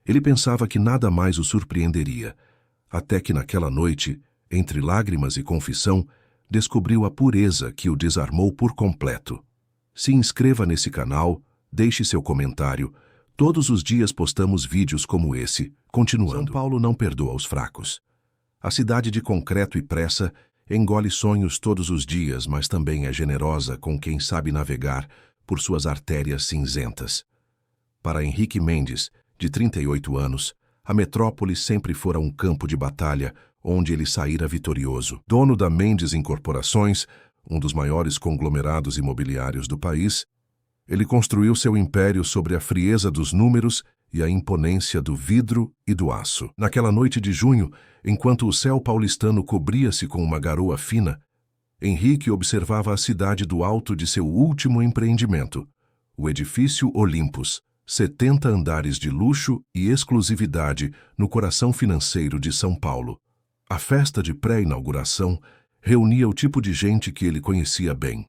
Ele pensava que nada mais o surpreenderia, até que naquela noite, entre lágrimas e confissão, descobriu a pureza que o desarmou por completo. Se inscreva nesse canal, deixe seu comentário. Todos os dias postamos vídeos como esse. Continuando. São Paulo não perdoa os fracos. A cidade de concreto e pressa engole sonhos todos os dias, mas também é generosa com quem sabe navegar por suas artérias cinzentas. Para Henrique Mendes, de 38 anos, a metrópole sempre fora um campo de batalha onde ele saíra vitorioso. Dono da Mendes Incorporações, um dos maiores conglomerados imobiliários do país, ele construiu seu império sobre a frieza dos números e a imponência do vidro e do aço. Naquela noite de junho, enquanto o céu paulistano cobria-se com uma garoa fina, Henrique observava a cidade do alto de seu último empreendimento, o edifício Olympus, 70 andares de luxo e exclusividade no coração financeiro de São Paulo. A festa de pré-inauguração reunia o tipo de gente que ele conhecia bem: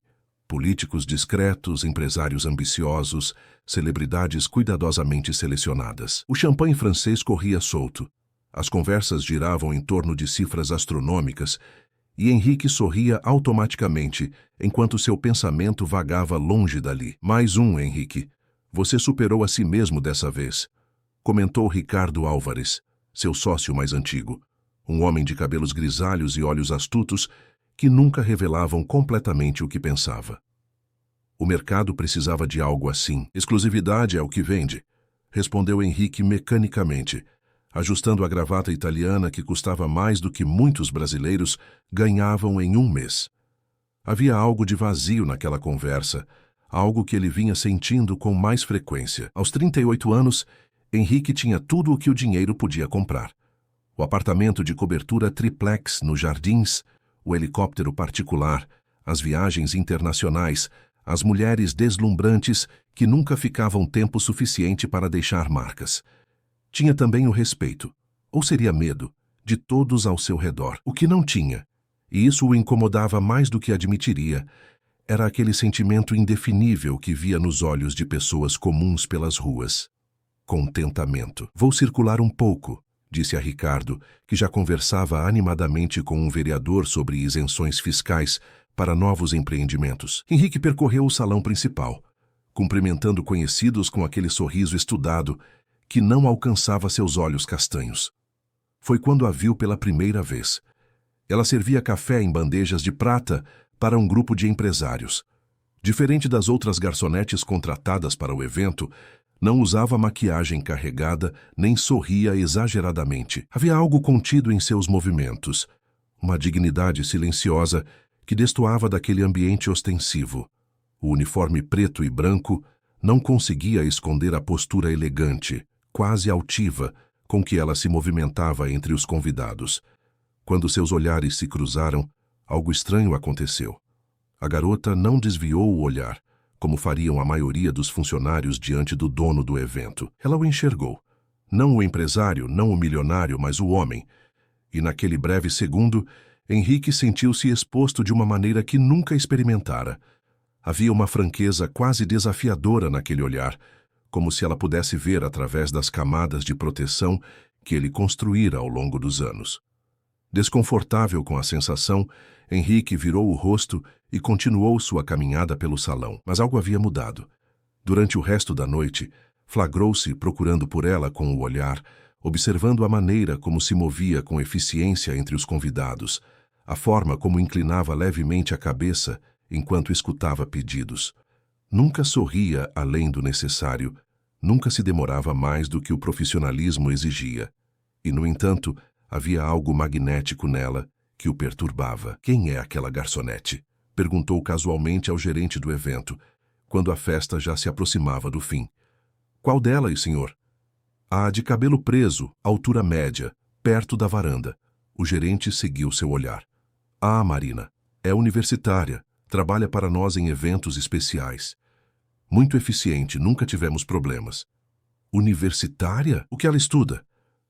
políticos discretos, empresários ambiciosos, celebridades cuidadosamente selecionadas. O champanhe francês corria solto. As conversas giravam em torno de cifras astronômicas e Henrique sorria automaticamente enquanto seu pensamento vagava longe dali. Mais um, Henrique. Você superou a si mesmo dessa vez, comentou Ricardo Álvares, seu sócio mais antigo, um homem de cabelos grisalhos e olhos astutos que nunca revelavam completamente o que pensava. O mercado precisava de algo assim. Exclusividade é o que vende, respondeu Henrique mecanicamente, ajustando a gravata italiana que custava mais do que muitos brasileiros ganhavam em um mês. Havia algo de vazio naquela conversa, algo que ele vinha sentindo com mais frequência. Aos 38 anos, Henrique tinha tudo o que o dinheiro podia comprar. O apartamento de cobertura triplex nos Jardins, o helicóptero particular, as viagens internacionais, as mulheres deslumbrantes que nunca ficavam tempo suficiente para deixar marcas. Tinha também o respeito, ou seria medo, de todos ao seu redor. O que não tinha, e isso o incomodava mais do que admitiria, era aquele sentimento indefinível que via nos olhos de pessoas comuns pelas ruas. Contentamento. Vou circular um pouco, disse a Ricardo, que já conversava animadamente com um vereador sobre isenções fiscais para novos empreendimentos. Henrique percorreu o salão principal, cumprimentando conhecidos com aquele sorriso estudado que não alcançava seus olhos castanhos. Foi quando a viu pela primeira vez. Ela servia café em bandejas de prata para um grupo de empresários. Diferente das outras garçonetes contratadas para o evento, não usava maquiagem carregada nem sorria exageradamente. Havia algo contido em seus movimentos, uma dignidade silenciosa que destoava daquele ambiente ostensivo. O uniforme preto e branco não conseguia esconder a postura elegante, quase altiva, com que ela se movimentava entre os convidados. Quando seus olhares se cruzaram, algo estranho aconteceu. A garota não desviou o olhar, como fariam a maioria dos funcionários diante do dono do evento. Ela o enxergou. Não o empresário, não o milionário, mas o homem. E naquele breve segundo, Henrique sentiu-se exposto de uma maneira que nunca experimentara. Havia uma franqueza quase desafiadora naquele olhar, como se ela pudesse ver através das camadas de proteção que ele construíra ao longo dos anos. Desconfortável com a sensação, Henrique virou o rosto e continuou sua caminhada pelo salão. Mas algo havia mudado. Durante o resto da noite, flagrou-se procurando por ela com o olhar, observando a maneira como se movia com eficiência entre os convidados, a forma como inclinava levemente a cabeça enquanto escutava pedidos. Nunca sorria além do necessário, nunca se demorava mais do que o profissionalismo exigia. E, no entanto, havia algo magnético nela que o perturbava. Quem é aquela garçonete? Perguntou casualmente ao gerente do evento, quando a festa já se aproximava do fim. Qual delas, senhor? A de cabelo preso, altura média, perto da varanda. O gerente seguiu seu olhar. Ah, Marina, é universitária, trabalha para nós em eventos especiais. Muito eficiente, nunca tivemos problemas. Universitária? O que ela estuda?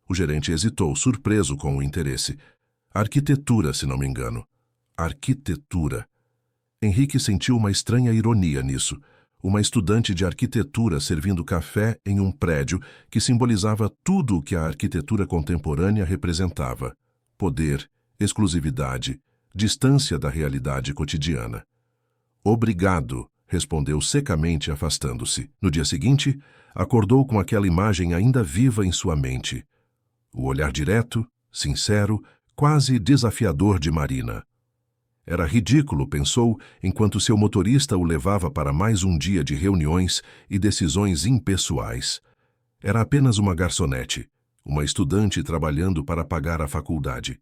O gerente hesitou, surpreso com o interesse. Arquitetura, se não me engano. Arquitetura. Henrique sentiu uma estranha ironia nisso. uma estudante de arquitetura servindo café em um prédio que simbolizava tudo o que a arquitetura contemporânea representava: poder, exclusividade, distância da realidade cotidiana. "Obrigado", respondeu secamente, afastando-se. No dia seguinte, acordou com aquela imagem ainda viva em sua mente. O olhar direto, sincero, quase desafiador de Marina. Era ridículo, pensou, enquanto seu motorista o levava para mais um dia de reuniões e decisões impessoais. Era apenas uma garçonete, uma estudante trabalhando para pagar a faculdade.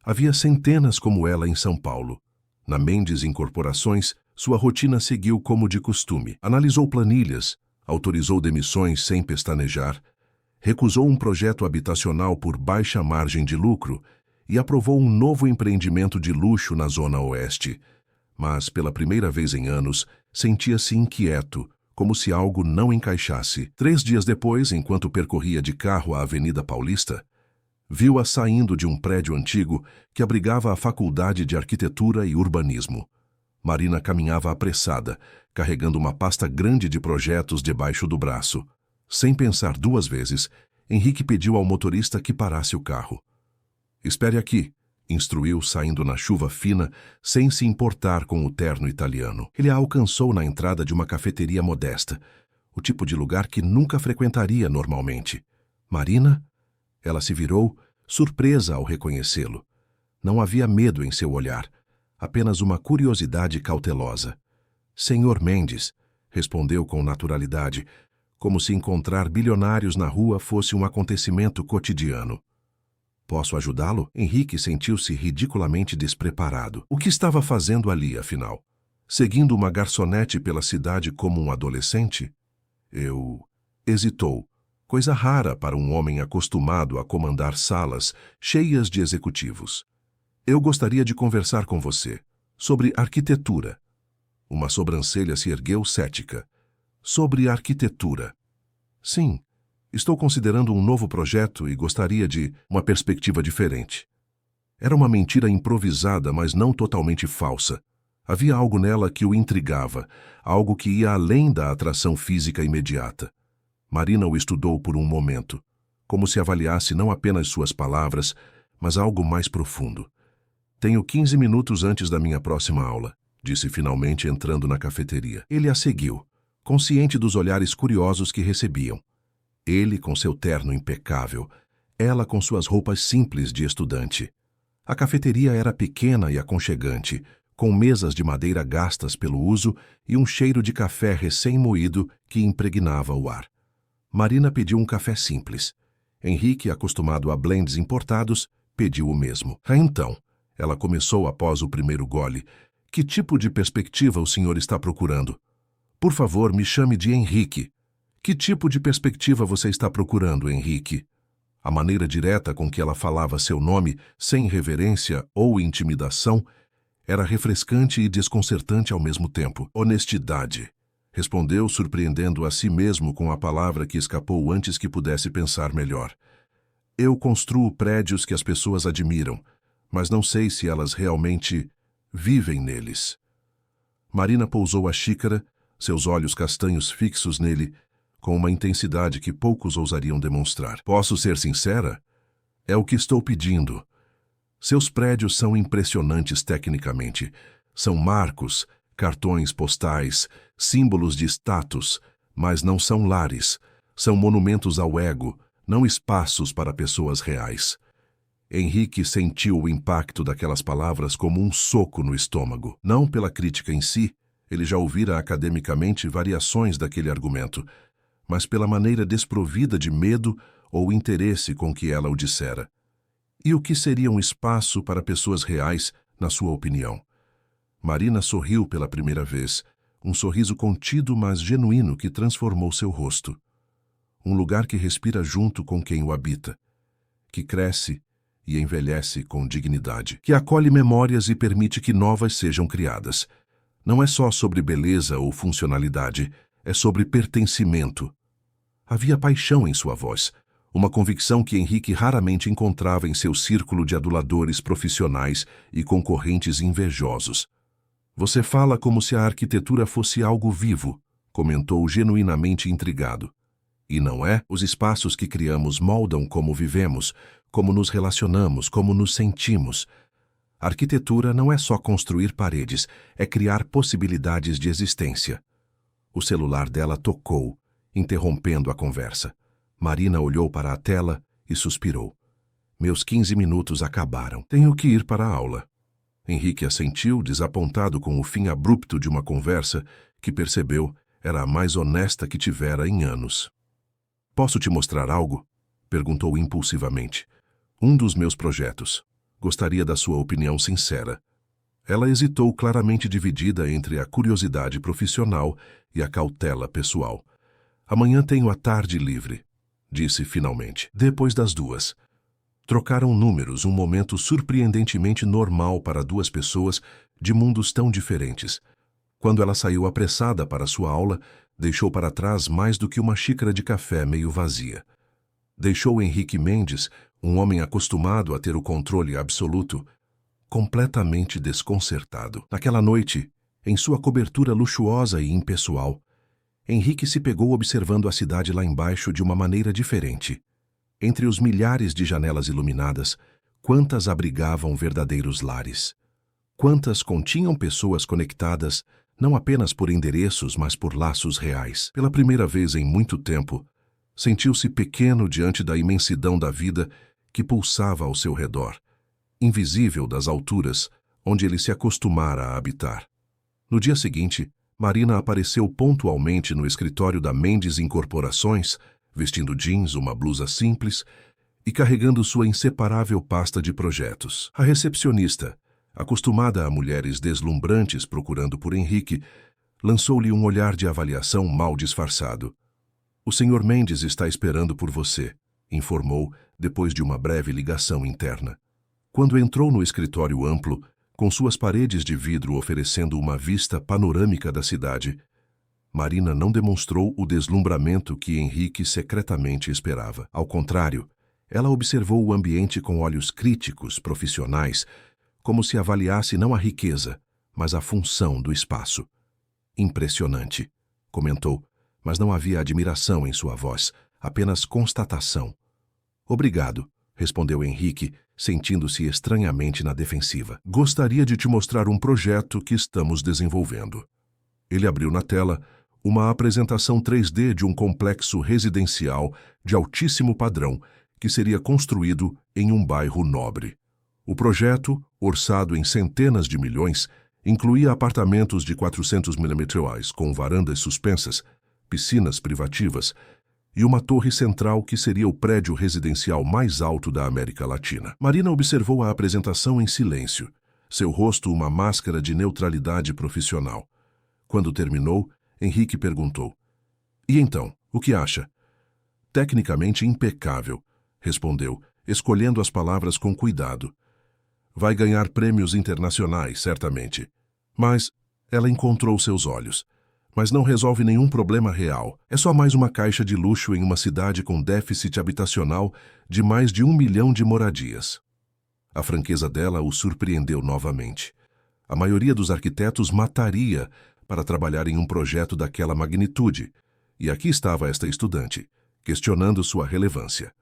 Havia centenas como ela em São Paulo. Na Mendes Incorporações, sua rotina seguiu como de costume. Analisou planilhas, autorizou demissões sem pestanejar, recusou um projeto habitacional por baixa margem de lucro e aprovou um novo empreendimento de luxo na Zona Oeste. Mas, pela primeira vez em anos, sentia-se inquieto, como se algo não encaixasse. 3 dias depois, enquanto percorria de carro a Avenida Paulista, viu-a saindo de um prédio antigo que abrigava a Faculdade de Arquitetura e Urbanismo. Marina caminhava apressada, carregando uma pasta grande de projetos debaixo do braço. Sem pensar 2 vezes, Henrique pediu ao motorista que parasse o carro. "Espere aqui", instruiu, saindo na chuva fina, sem se importar com o terno italiano. Ele a alcançou na entrada de uma cafeteria modesta, o tipo de lugar que nunca frequentaria normalmente. "Marina?" Ela se virou, surpresa ao reconhecê-lo. Não havia medo em seu olhar, apenas uma curiosidade cautelosa. "Senhor Mendes", respondeu com naturalidade, como se encontrar bilionários na rua fosse um acontecimento cotidiano. "Posso ajudá-lo?" Henrique sentiu-se ridiculamente despreparado. O que estava fazendo ali, afinal? Seguindo uma garçonete pela cidade como um adolescente? Hesitou, coisa rara para um homem acostumado a comandar salas cheias de executivos. "Eu gostaria de conversar com você sobre arquitetura." Uma sobrancelha se ergueu cética. "Sobre arquitetura?" "Sim. Estou considerando um novo projeto e gostaria de uma perspectiva diferente." Era uma mentira improvisada, mas não totalmente falsa. Havia algo nela que o intrigava, algo que ia além da atração física imediata. Marina o estudou por um momento, como se avaliasse não apenas suas palavras, mas algo mais profundo. "Tenho 15 minutos antes da minha próxima aula", disse finalmente, entrando na cafeteria. Ele a seguiu, consciente dos olhares curiosos que recebiam. Ele com seu terno impecável, ela com suas roupas simples de estudante. A cafeteria era pequena e aconchegante, com mesas de madeira gastas pelo uso e um cheiro de café recém-moído que impregnava o ar. Marina pediu um café simples. Henrique, acostumado a blends importados, pediu o mesmo. Então, ela começou após o primeiro gole, "que tipo de perspectiva o senhor está procurando?" "Por favor, me chame de Henrique." "Que tipo de perspectiva você está procurando, Henrique?" A maneira direta com que ela falava seu nome, sem reverência ou intimidação, era refrescante e desconcertante ao mesmo tempo. "Honestidade", respondeu, surpreendendo a si mesmo com a palavra que escapou antes que pudesse pensar melhor. "Eu construo prédios que as pessoas admiram, mas não sei se elas realmente vivem neles." Marina pousou a xícara, seus olhos castanhos fixos nele, com uma intensidade que poucos ousariam demonstrar. "Posso ser sincera? É o que estou pedindo. Seus prédios são impressionantes tecnicamente. São marcos, cartões postais, símbolos de status, mas não são lares. São monumentos ao ego, não espaços para pessoas reais." Henrique sentiu o impacto daquelas palavras como um soco no estômago. Não pela crítica em si, ele já ouvira academicamente variações daquele argumento, mas pela maneira desprovida de medo ou interesse com que ela o dissera. E o que seria um espaço para pessoas reais, na sua opinião? Marina sorriu pela primeira vez, um sorriso contido mas genuíno que transformou seu rosto. Um lugar que respira junto com quem o habita, que cresce e envelhece com dignidade, que acolhe memórias e permite que novas sejam criadas. Não é só sobre beleza ou funcionalidade, é sobre pertencimento. Havia paixão em sua voz, uma convicção que Henrique raramente encontrava em seu círculo de aduladores profissionais e concorrentes invejosos. "Você fala como se a arquitetura fosse algo vivo", comentou genuinamente intrigado. E não é? Os espaços que criamos moldam como vivemos, como nos relacionamos, como nos sentimos. Arquitetura não é só construir paredes, é criar possibilidades de existência. O celular dela tocou, interrompendo a conversa. Marina olhou para a tela e suspirou. Meus 15 minutos acabaram. Tenho que ir para a aula. Henrique assentiu, desapontado com o fim abrupto de uma conversa que percebeu era a mais honesta que tivera em anos. Posso te mostrar algo? Perguntou impulsivamente. Um dos meus projetos. Gostaria da sua opinião sincera. Ela hesitou, claramente dividida entre a curiosidade profissional e a cautela pessoal. Amanhã tenho a tarde livre, disse finalmente. Depois das 2. Trocaram números, um momento surpreendentemente normal para duas pessoas de mundos tão diferentes. Quando ela saiu apressada para sua aula, deixou para trás mais do que uma xícara de café meio vazia. Deixou Henrique Mendes, um homem acostumado a ter o controle absoluto, completamente desconcertado. Naquela noite, em sua cobertura luxuosa e impessoal, Henrique se pegou observando a cidade lá embaixo de uma maneira diferente. Entre os milhares de janelas iluminadas, quantas abrigavam verdadeiros lares? Quantas continham pessoas conectadas, não apenas por endereços, mas por laços reais? Pela primeira vez em muito tempo, sentiu-se pequeno diante da imensidão da vida que pulsava ao seu redor, invisível das alturas onde ele se acostumara a habitar. No dia seguinte, Marina apareceu pontualmente no escritório da Mendes Incorporações, vestindo jeans, uma blusa simples e carregando sua inseparável pasta de projetos. A recepcionista, acostumada a mulheres deslumbrantes procurando por Henrique, lançou-lhe um olhar de avaliação mal disfarçado. O Sr. Mendes está esperando por você, informou depois de uma breve ligação interna. Quando entrou no escritório amplo, com suas paredes de vidro oferecendo uma vista panorâmica da cidade, Marina não demonstrou o deslumbramento que Henrique secretamente esperava. Ao contrário, ela observou o ambiente com olhos críticos, profissionais, como se avaliasse não a riqueza, mas a função do espaço. Impressionante, comentou, mas não havia admiração em sua voz, apenas constatação. Obrigado, respondeu Henrique, sentindo-se estranhamente na defensiva. Gostaria de te mostrar um projeto que estamos desenvolvendo. Ele abriu na tela uma apresentação 3D de um complexo residencial de altíssimo padrão que seria construído em um bairro nobre. O projeto, orçado em centenas de milhões, incluía apartamentos de 400 mm com varandas suspensas, piscinas privativas e uma torre central que seria o prédio residencial mais alto da América Latina. Marina observou a apresentação em silêncio, seu rosto uma máscara de neutralidade profissional. Quando terminou, Henrique perguntou: "E então, o que acha?" "Tecnicamente impecável", respondeu, escolhendo as palavras com cuidado. "Vai ganhar prêmios internacionais, certamente." Mas ela encontrou seus olhos. "Mas não resolve nenhum problema real. É só mais uma caixa de luxo em uma cidade com déficit habitacional de mais de 1 milhão de moradias." A franqueza dela o surpreendeu novamente. A maioria dos arquitetos mataria para trabalhar em um projeto daquela magnitude, e aqui estava esta estudante, questionando sua relevância.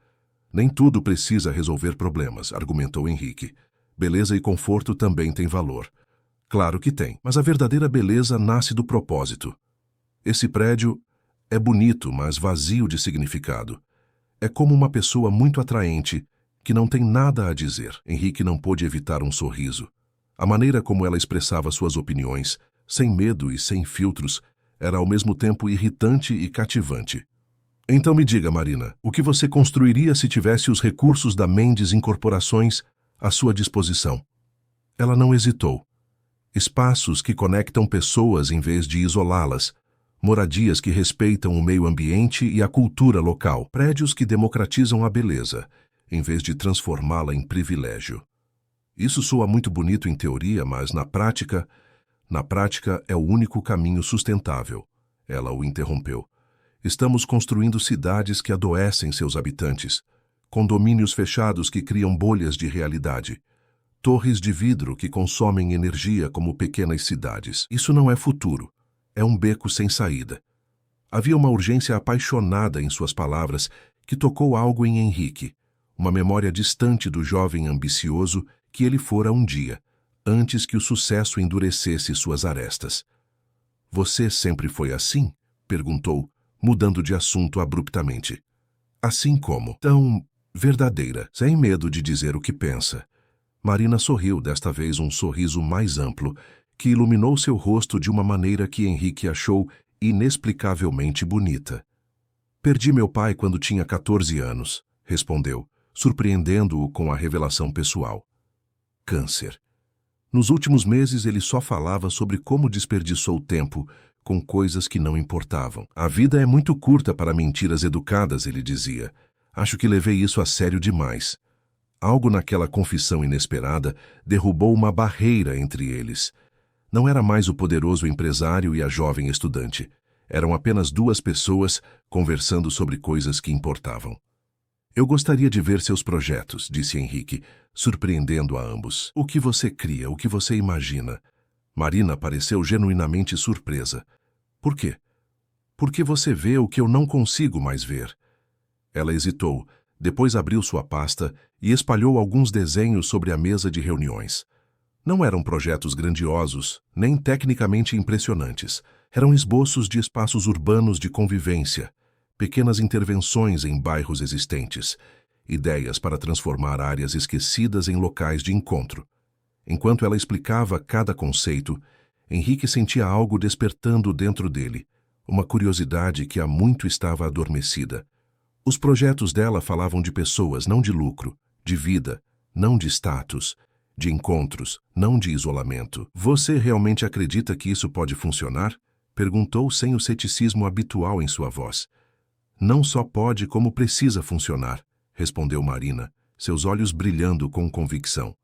"Nem tudo precisa resolver problemas", argumentou Henrique. "Beleza e conforto também têm valor." "Claro que tem, mas a verdadeira beleza nasce do propósito. Esse prédio é bonito, mas vazio de significado. É como uma pessoa muito atraente que não tem nada a dizer." Henrique não pôde evitar um sorriso. A maneira como ela expressava suas opiniões, sem medo e sem filtros, era ao mesmo tempo irritante e cativante. "Então me diga, Marina, o que você construiria se tivesse os recursos da Mendes Incorporações à sua disposição?" Ela não hesitou. Espaços que conectam pessoas em vez de isolá-las, moradias que respeitam o meio ambiente e a cultura local, prédios que democratizam a beleza, em vez de transformá-la em privilégio. "Isso soa muito bonito em teoria, mas na prática é o único caminho sustentável." Ela o interrompeu. "Estamos construindo cidades que adoecem seus habitantes, condomínios fechados que criam bolhas de realidade, torres de vidro que consomem energia como pequenas cidades. Isso não é futuro. É um beco sem saída. Havia uma urgência apaixonada em suas palavras que tocou algo em Henrique, uma memória distante do jovem ambicioso que ele fora um dia, antes que o sucesso endurecesse suas arestas. Você sempre foi assim? Perguntou, mudando de assunto abruptamente. Assim como? Tão verdadeira, sem medo de dizer o que pensa. Marina sorriu, desta vez um sorriso mais amplo, que iluminou seu rosto de uma maneira que Henrique achou inexplicavelmente bonita. Perdi meu pai quando tinha 14 anos, respondeu, surpreendendo-o com a revelação pessoal. Câncer. Nos últimos meses ele só falava sobre como desperdiçou tempo com coisas que não importavam. A vida é muito curta para mentiras educadas, ele dizia. Acho que levei isso a sério demais. Algo naquela confissão inesperada derrubou uma barreira entre eles. Não era mais o poderoso empresário e a jovem estudante. Eram apenas duas pessoas conversando sobre coisas que importavam. Eu gostaria de ver seus projetos, disse Henrique, surpreendendo a ambos. O que você cria, o que você imagina? Marina pareceu genuinamente surpresa. Por quê? Porque você vê o que eu não consigo mais ver. Ela hesitou, depois abriu sua pasta e espalhou alguns desenhos sobre a mesa de reuniões. Não eram projetos grandiosos, nem tecnicamente impressionantes. Eram esboços de espaços urbanos de convivência, pequenas intervenções em bairros existentes, ideias para transformar áreas esquecidas em locais de encontro. Enquanto ela explicava cada conceito, Henrique sentia algo despertando dentro dele, uma curiosidade que há muito estava adormecida. Os projetos dela falavam de pessoas, não de lucro, de vida, não de status, de encontros, não de isolamento. Você realmente acredita que isso pode funcionar? Perguntou sem o ceticismo habitual em sua voz. Não só pode, como precisa funcionar, respondeu Marina, seus olhos brilhando com convicção.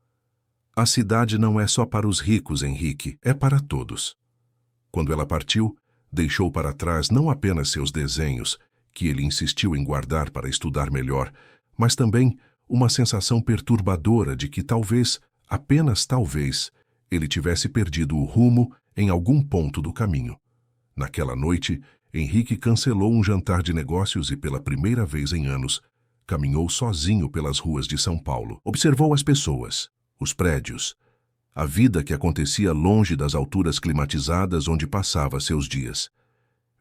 A cidade não é só para os ricos, Henrique, é para todos. Quando ela partiu, deixou para trás não apenas seus desenhos, que ele insistiu em guardar para estudar melhor, mas também uma sensação perturbadora de que talvez, apenas talvez, ele tivesse perdido o rumo em algum ponto do caminho. Naquela noite, Henrique cancelou um jantar de negócios e, pela primeira vez em anos, caminhou sozinho pelas ruas de São Paulo. Observou as pessoas, os prédios, a vida que acontecia longe das alturas climatizadas onde passava seus dias.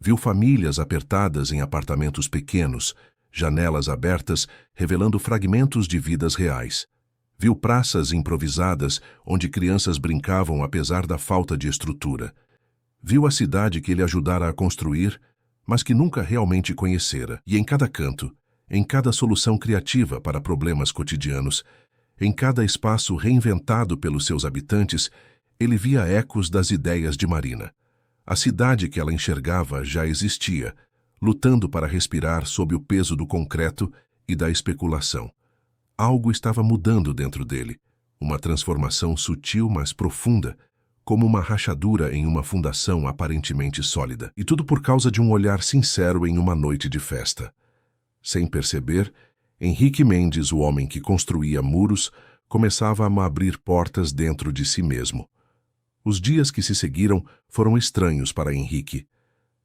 Viu famílias apertadas em apartamentos pequenos, janelas abertas revelando fragmentos de vidas reais. Viu praças improvisadas onde crianças brincavam apesar da falta de estrutura. Viu a cidade que ele ajudara a construir, mas que nunca realmente conhecera. E em cada canto, em cada solução criativa para problemas cotidianos, em cada espaço reinventado pelos seus habitantes, ele via ecos das ideias de Marina. A cidade que ela enxergava já existia, lutando para respirar sob o peso do concreto e da especulação. Algo estava mudando dentro dele, uma transformação sutil mas profunda, como uma rachadura em uma fundação aparentemente sólida. E tudo por causa de um olhar sincero em uma noite de festa. Sem perceber, Henrique Mendes, o homem que construía muros, começava a abrir portas dentro de si mesmo. Os dias que se seguiram foram estranhos para Henrique.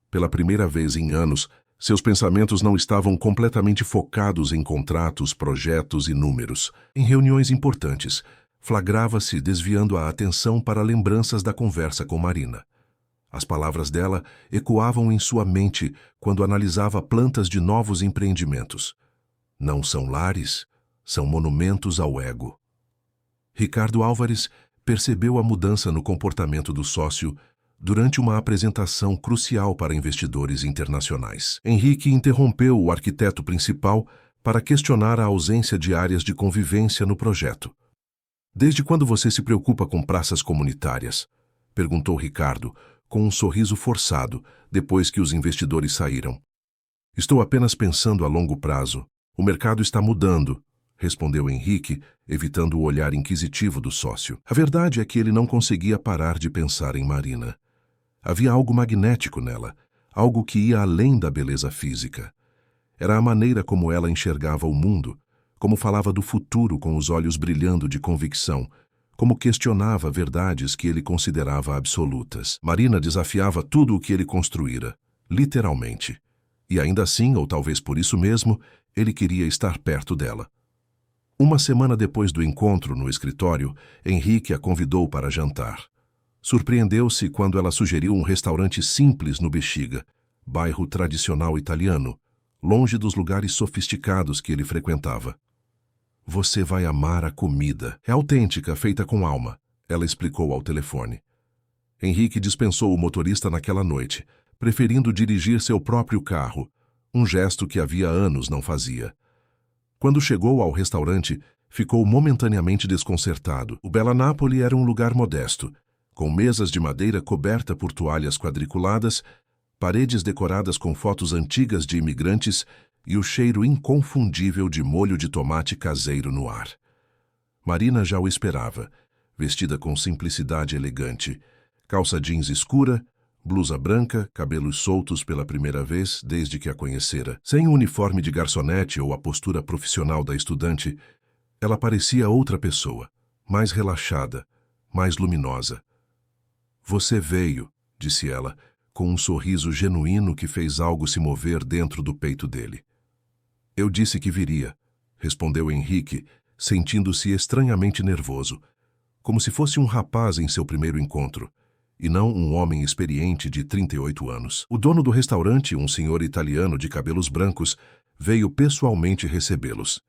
Pela primeira vez em anos, seus pensamentos não estavam completamente focados em contratos, projetos e números. Em reuniões importantes, flagrava-se desviando a atenção para lembranças da conversa com Marina. As palavras dela ecoavam em sua mente quando analisava plantas de novos empreendimentos. Não são lares, são monumentos ao ego. Ricardo Álvares percebeu a mudança no comportamento do sócio durante uma apresentação crucial para investidores internacionais. Henrique interrompeu o arquiteto principal para questionar a ausência de áreas de convivência no projeto. Desde quando você se preocupa com praças comunitárias? Perguntou Ricardo, com um sorriso forçado, depois que os investidores saíram. Estou apenas pensando a longo prazo. O mercado está mudando, respondeu Henrique, evitando o olhar inquisitivo do sócio. A verdade é que ele não conseguia parar de pensar em Marina. Havia algo magnético nela, algo que ia além da beleza física. Era a maneira como ela enxergava o mundo, como falava do futuro com os olhos brilhando de convicção, como questionava verdades que ele considerava absolutas. Marina desafiava tudo o que ele construíra, literalmente. E ainda assim, ou talvez por isso mesmo, ele queria estar perto dela. Uma semana depois do encontro no escritório, Henrique a convidou para jantar. Surpreendeu-se quando ela sugeriu um restaurante simples no Bexiga, bairro tradicional italiano, longe dos lugares sofisticados que ele frequentava. Você vai amar a comida. É autêntica, feita com alma, ela explicou ao telefone. Henrique dispensou o motorista naquela noite, preferindo dirigir seu próprio carro, um gesto que havia anos não fazia. Quando chegou ao restaurante, ficou momentaneamente desconcertado. O Bella Napoli era um lugar modesto, com mesas de madeira coberta por toalhas quadriculadas, paredes decoradas com fotos antigas de imigrantes e o cheiro inconfundível de molho de tomate caseiro no ar. Marina já o esperava, vestida com simplicidade elegante, calça jeans escura, blusa branca, cabelos soltos pela primeira vez desde que a conhecera. Sem o uniforme de garçonete ou a postura profissional da estudante, ela parecia outra pessoa, mais relaxada, mais luminosa. Você veio, disse ela, com um sorriso genuíno que fez algo se mover dentro do peito dele. Eu disse que viria, respondeu Henrique, sentindo-se estranhamente nervoso, como se fosse um rapaz em seu primeiro encontro, e não um homem experiente de 38 anos. O dono do restaurante, um senhor italiano de cabelos brancos, veio pessoalmente recebê-los.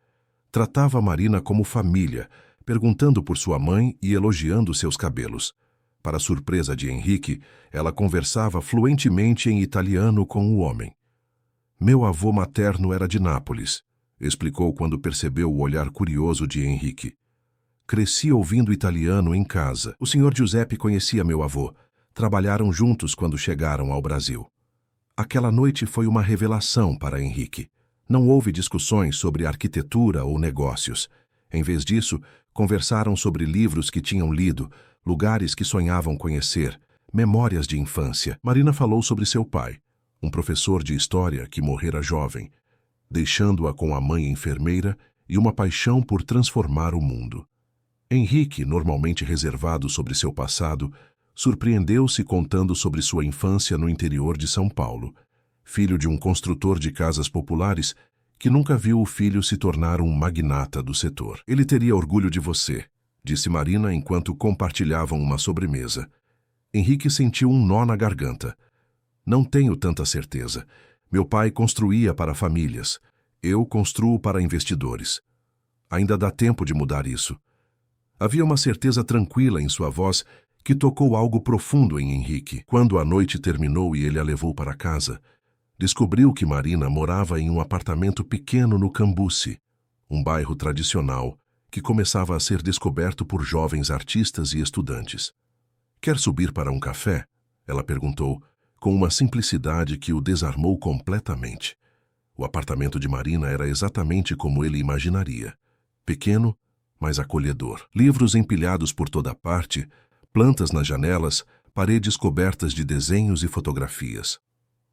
Tratava Marina como família, perguntando por sua mãe e elogiando seus cabelos. Para surpresa de Henrique, ela conversava fluentemente em italiano com o homem. Meu avô materno era de Nápoles, explicou quando percebeu o olhar curioso de Henrique. Cresci ouvindo italiano em casa. O Sr. Giuseppe conhecia meu avô. Trabalharam juntos quando chegaram ao Brasil. Aquela noite foi uma revelação para Henrique. Não houve discussões sobre arquitetura ou negócios. Em vez disso, conversaram sobre livros que tinham lido, lugares que sonhavam conhecer, memórias de infância. Marina falou sobre seu pai, um professor de história que morrera jovem, deixando-a com a mãe enfermeira e uma paixão por transformar o mundo. Henrique, normalmente reservado sobre seu passado, surpreendeu-se contando sobre sua infância no interior de São Paulo, filho de um construtor de casas populares que nunca viu o filho se tornar um magnata do setor. Ele teria orgulho de você, disse Marina enquanto compartilhavam uma sobremesa. Henrique sentiu um nó na garganta. Não tenho tanta certeza. Meu pai construía para famílias. Eu construo para investidores. Ainda dá tempo de mudar isso. Havia uma certeza tranquila em sua voz que tocou algo profundo em Henrique. Quando a noite terminou e ele a levou para casa, descobriu que Marina morava em um apartamento pequeno no Cambuci, um bairro tradicional que começava a ser descoberto por jovens artistas e estudantes. Quer subir para um café? Ela perguntou, com uma simplicidade que o desarmou completamente. O apartamento de Marina era exatamente como ele imaginaria. Pequeno, mas acolhedor. Livros empilhados por toda parte, plantas nas janelas, paredes cobertas de desenhos e fotografias.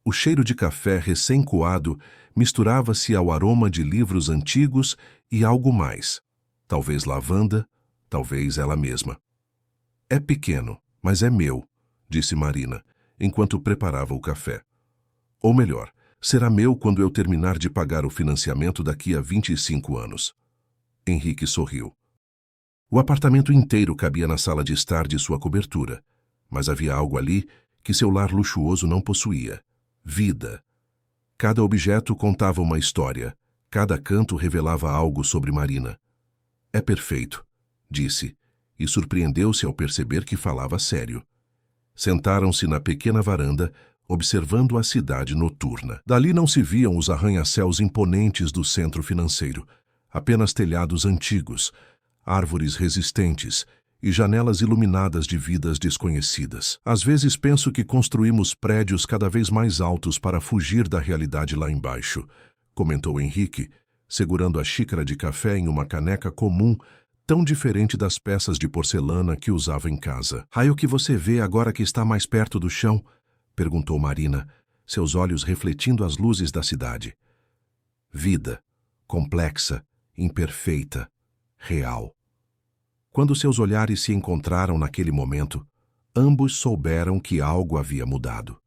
O cheiro de café recém-coado misturava-se ao aroma de livros antigos e algo mais. Talvez lavanda, talvez ela mesma. É pequeno, mas é meu, disse Marina, enquanto preparava o café. Ou melhor, será meu quando eu terminar de pagar o financiamento daqui a 25 anos. Henrique sorriu. O apartamento inteiro cabia na sala de estar de sua cobertura, mas havia algo ali que seu lar luxuoso não possuía. Vida. Cada objeto contava uma história, cada canto revelava algo sobre Marina. É perfeito, disse, e surpreendeu-se ao perceber que falava sério. Sentaram-se na pequena varanda, observando a cidade noturna. Dali não se viam os arranha-céus imponentes do centro financeiro, apenas telhados antigos, árvores resistentes e janelas iluminadas de vidas desconhecidas. Às vezes penso que construímos prédios cada vez mais altos para fugir da realidade lá embaixo, comentou Henrique, segurando a xícara de café em uma caneca comum, tão diferente das peças de porcelana que usava em casa. Raio que você vê agora que está mais perto do chão? Perguntou Marina, seus olhos refletindo as luzes da cidade. Vida, complexa, imperfeita, real. Quando seus olhares se encontraram naquele momento, ambos souberam que algo havia mudado.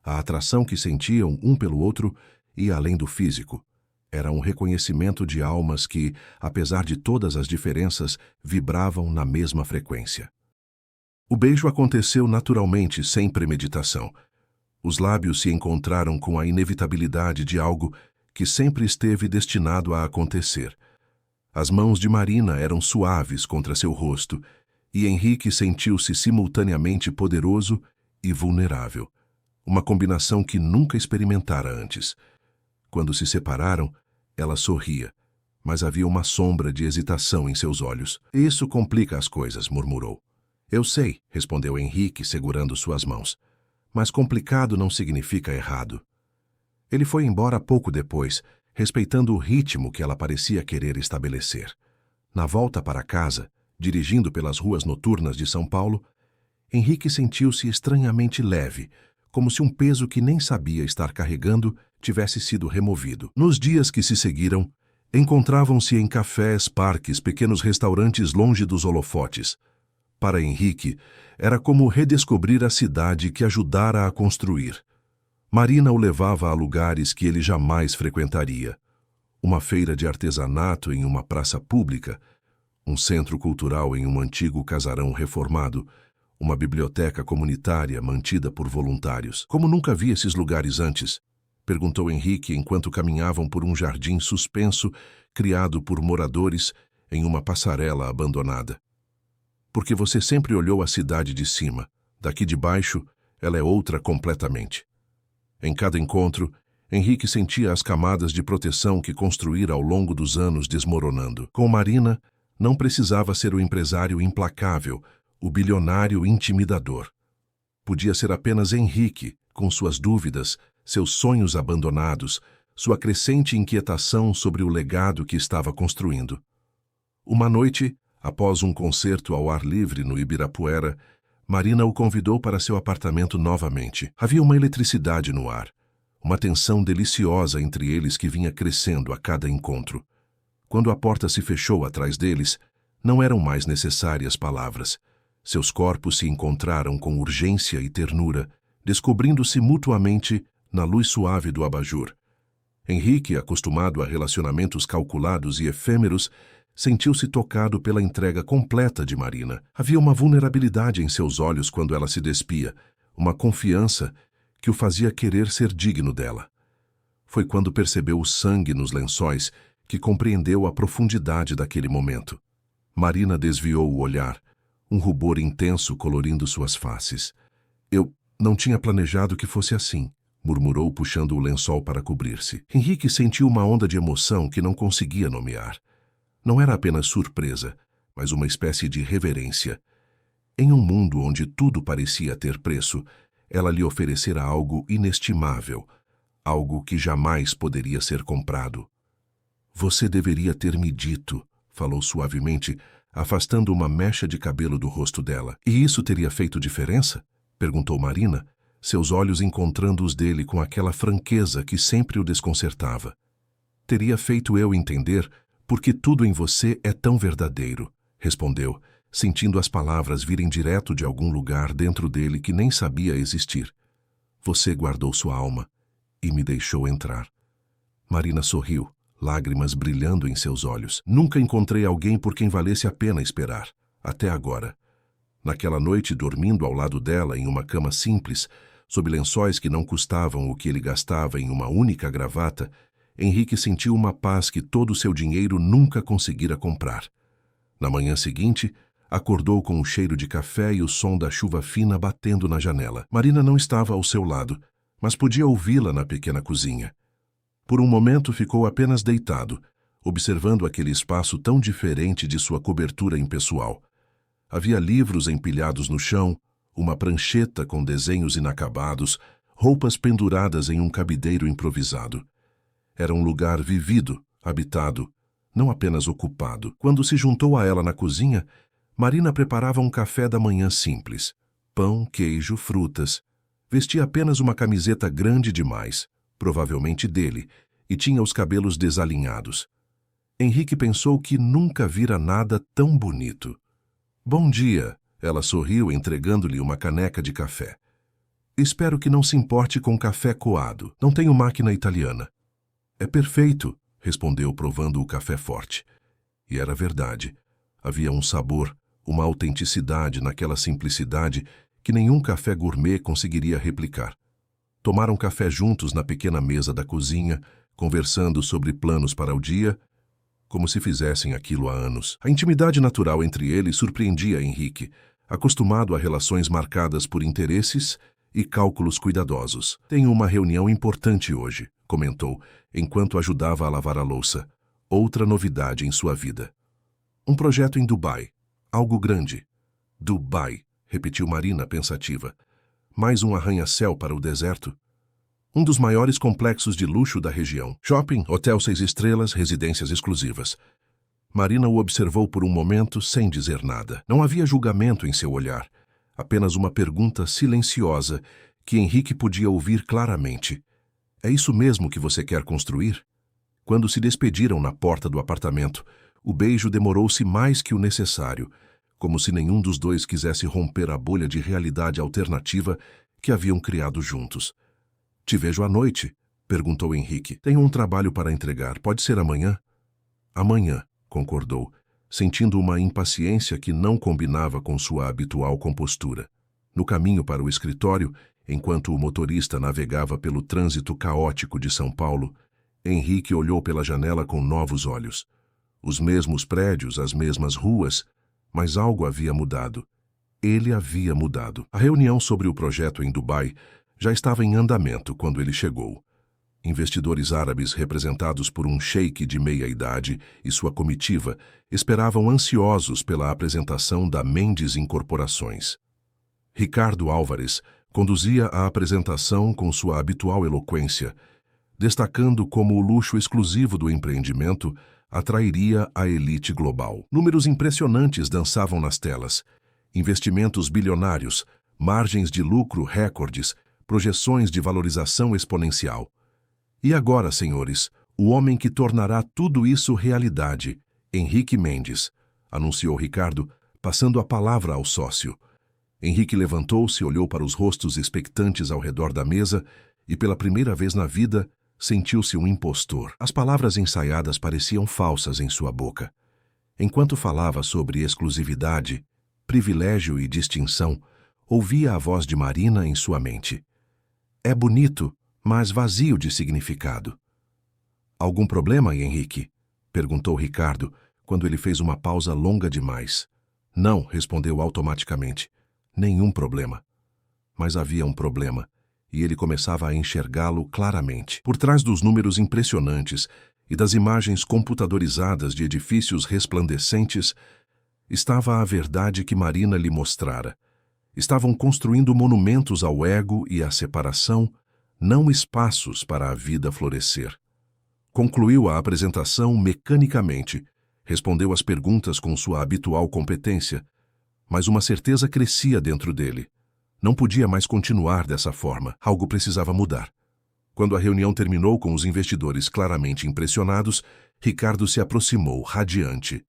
A atração que sentiam um pelo outro ia além do físico. Era um reconhecimento de almas que, apesar de todas as diferenças, vibravam na mesma frequência. O beijo aconteceu naturalmente, sem premeditação. Os lábios se encontraram com a inevitabilidade de algo que sempre esteve destinado a acontecer. As mãos de Marina eram suaves contra seu rosto, e Henrique sentiu-se simultaneamente poderoso e vulnerável. Uma combinação que nunca experimentara antes. Quando se separaram, ela sorria, mas havia uma sombra de hesitação em seus olhos. Isso complica as coisas, murmurou. Eu sei, respondeu Henrique, segurando suas mãos. Mas complicado não significa errado. Ele foi embora pouco depois, respeitando o ritmo que ela parecia querer estabelecer. Na volta para casa, dirigindo pelas ruas noturnas de São Paulo, Henrique sentiu-se estranhamente leve, como se um peso que nem sabia estar carregando tivesse sido removido. Nos dias que se seguiram, encontravam-se em cafés, parques, pequenos restaurantes longe dos holofotes. Para Henrique, era como redescobrir a cidade que ajudara a construir. Marina o levava a lugares que ele jamais frequentaria. Uma feira de artesanato em uma praça pública, um centro cultural em um antigo casarão reformado, uma biblioteca comunitária mantida por voluntários. Como nunca vi esses lugares antes? Perguntou Henrique enquanto caminhavam por um jardim suspenso criado por moradores em uma passarela abandonada. Porque você sempre olhou a cidade de cima. Daqui de baixo, ela é outra completamente. Em cada encontro, Henrique sentia as camadas de proteção que construíra ao longo dos anos desmoronando. Com Marina, não precisava ser o empresário implacável, o bilionário intimidador. Podia ser apenas Henrique, com suas dúvidas, seus sonhos abandonados, sua crescente inquietação sobre o legado que estava construindo. Uma noite, após um concerto ao ar livre no Ibirapuera, Marina o convidou para seu apartamento novamente. Havia uma eletricidade no ar, uma tensão deliciosa entre eles que vinha crescendo a cada encontro. Quando a porta se fechou atrás deles, não eram mais necessárias palavras. Seus corpos se encontraram com urgência e ternura, descobrindo-se mutuamente na luz suave do abajur. Henrique, acostumado a relacionamentos calculados e efêmeros, sentiu-se tocado pela entrega completa de Marina. Havia uma vulnerabilidade em seus olhos quando ela se despia, uma confiança que o fazia querer ser digno dela. Foi quando percebeu o sangue nos lençóis que compreendeu a profundidade daquele momento. Marina desviou o olhar, um rubor intenso colorindo suas faces. Eu não tinha planejado que fosse assim, murmurou puxando o lençol para cobrir-se. Henrique sentiu uma onda de emoção que não conseguia nomear. Não era apenas surpresa, mas uma espécie de reverência. Em um mundo onde tudo parecia ter preço, ela lhe oferecera algo inestimável, algo que jamais poderia ser comprado. Você deveria ter me dito, falou suavemente, afastando uma mecha de cabelo do rosto dela. E isso teria feito diferença? Perguntou Marina, seus olhos encontrando os dele com aquela franqueza que sempre o desconcertava. Teria feito eu entender porque tudo em você é tão verdadeiro, respondeu, sentindo as palavras virem direto de algum lugar dentro dele que nem sabia existir. Você guardou sua alma e me deixou entrar. Marina sorriu, lágrimas brilhando em seus olhos. Nunca encontrei alguém por quem valesse a pena esperar, até agora. Naquela noite, dormindo ao lado dela em uma cama simples, sob lençóis que não custavam o que ele gastava em uma única gravata, Henrique sentiu uma paz que todo o seu dinheiro nunca conseguira comprar. Na manhã seguinte, acordou com o cheiro de café e o som da chuva fina batendo na janela. Marina não estava ao seu lado, mas podia ouvi-la na pequena cozinha. Por um momento ficou apenas deitado, observando aquele espaço tão diferente de sua cobertura impessoal. Havia livros empilhados no chão, uma prancheta com desenhos inacabados, roupas penduradas em um cabideiro improvisado. Era um lugar vivido, habitado, não apenas ocupado. Quando se juntou a ela na cozinha, Marina preparava um café da manhã simples. Pão, queijo, frutas. Vestia apenas uma camiseta grande demais, provavelmente dele, e tinha os cabelos desalinhados. Henrique pensou que nunca vira nada tão bonito. Bom dia, ela sorriu entregando-lhe uma caneca de café. Espero que não se importe com café coado. Não tenho máquina italiana. É perfeito, respondeu provando o café forte. E era verdade. Havia um sabor, uma autenticidade naquela simplicidade que nenhum café gourmet conseguiria replicar. Tomaram café juntos na pequena mesa da cozinha, conversando sobre planos para o dia, como se fizessem aquilo há anos. A intimidade natural entre eles surpreendia Henrique, acostumado a relações marcadas por interesses e cálculos cuidadosos. Tenho uma reunião importante hoje, comentou, enquanto ajudava a lavar a louça. Outra novidade em sua vida. Um projeto em Dubai. Algo grande. Dubai, repetiu Marina pensativa. Mais um arranha-céu para o deserto. Um dos maiores complexos de luxo da região. Shopping, hotel 6 estrelas, residências exclusivas. Marina o observou por um momento sem dizer nada. Não havia julgamento em seu olhar. Apenas uma pergunta silenciosa que Henrique podia ouvir claramente. É isso mesmo que você quer construir? Quando se despediram na porta do apartamento, o beijo demorou-se mais que o necessário, como se nenhum dos dois quisesse romper a bolha de realidade alternativa que haviam criado juntos. Te vejo à noite, perguntou Henrique. Tenho um trabalho para entregar. Pode ser amanhã? Amanhã, concordou, sentindo uma impaciência que não combinava com sua habitual compostura. No caminho para o escritório, enquanto o motorista navegava pelo trânsito caótico de São Paulo, Henrique olhou pela janela com novos olhos. Os mesmos prédios, as mesmas ruas, mas algo havia mudado. Ele havia mudado. A reunião sobre o projeto em Dubai já estava em andamento quando ele chegou. Investidores árabes representados por um sheik de meia-idade e sua comitiva esperavam ansiosos pela apresentação da Mendes Incorporações. Ricardo Álvares conduzia a apresentação com sua habitual eloquência, destacando como o luxo exclusivo do empreendimento atrairia a elite global. Números impressionantes dançavam nas telas. Investimentos bilionários, margens de lucro recordes, projeções de valorização exponencial. E agora, senhores, o homem que tornará tudo isso realidade, Henrique Mendes, anunciou Ricardo, passando a palavra ao sócio. Henrique levantou-se, olhou para os rostos expectantes ao redor da mesa e, pela primeira vez na vida, sentiu-se um impostor. As palavras ensaiadas pareciam falsas em sua boca. Enquanto falava sobre exclusividade, privilégio e distinção, ouvia a voz de Marina em sua mente. É bonito, mas vazio de significado. Algum problema, Henrique? Perguntou Ricardo, quando ele fez uma pausa longa demais. Não, respondeu automaticamente. Nenhum problema. Mas havia um problema, e ele começava a enxergá-lo claramente. Por trás dos números impressionantes e das imagens computadorizadas de edifícios resplandecentes, estava a verdade que Marina lhe mostrara. Estavam construindo monumentos ao ego e à separação, não espaços para a vida florescer. Concluiu a apresentação mecanicamente, respondeu às perguntas com sua habitual competência, mas uma certeza crescia dentro dele. Não podia mais continuar dessa forma, algo precisava mudar. Quando a reunião terminou com os investidores claramente impressionados, Ricardo se aproximou, radiante.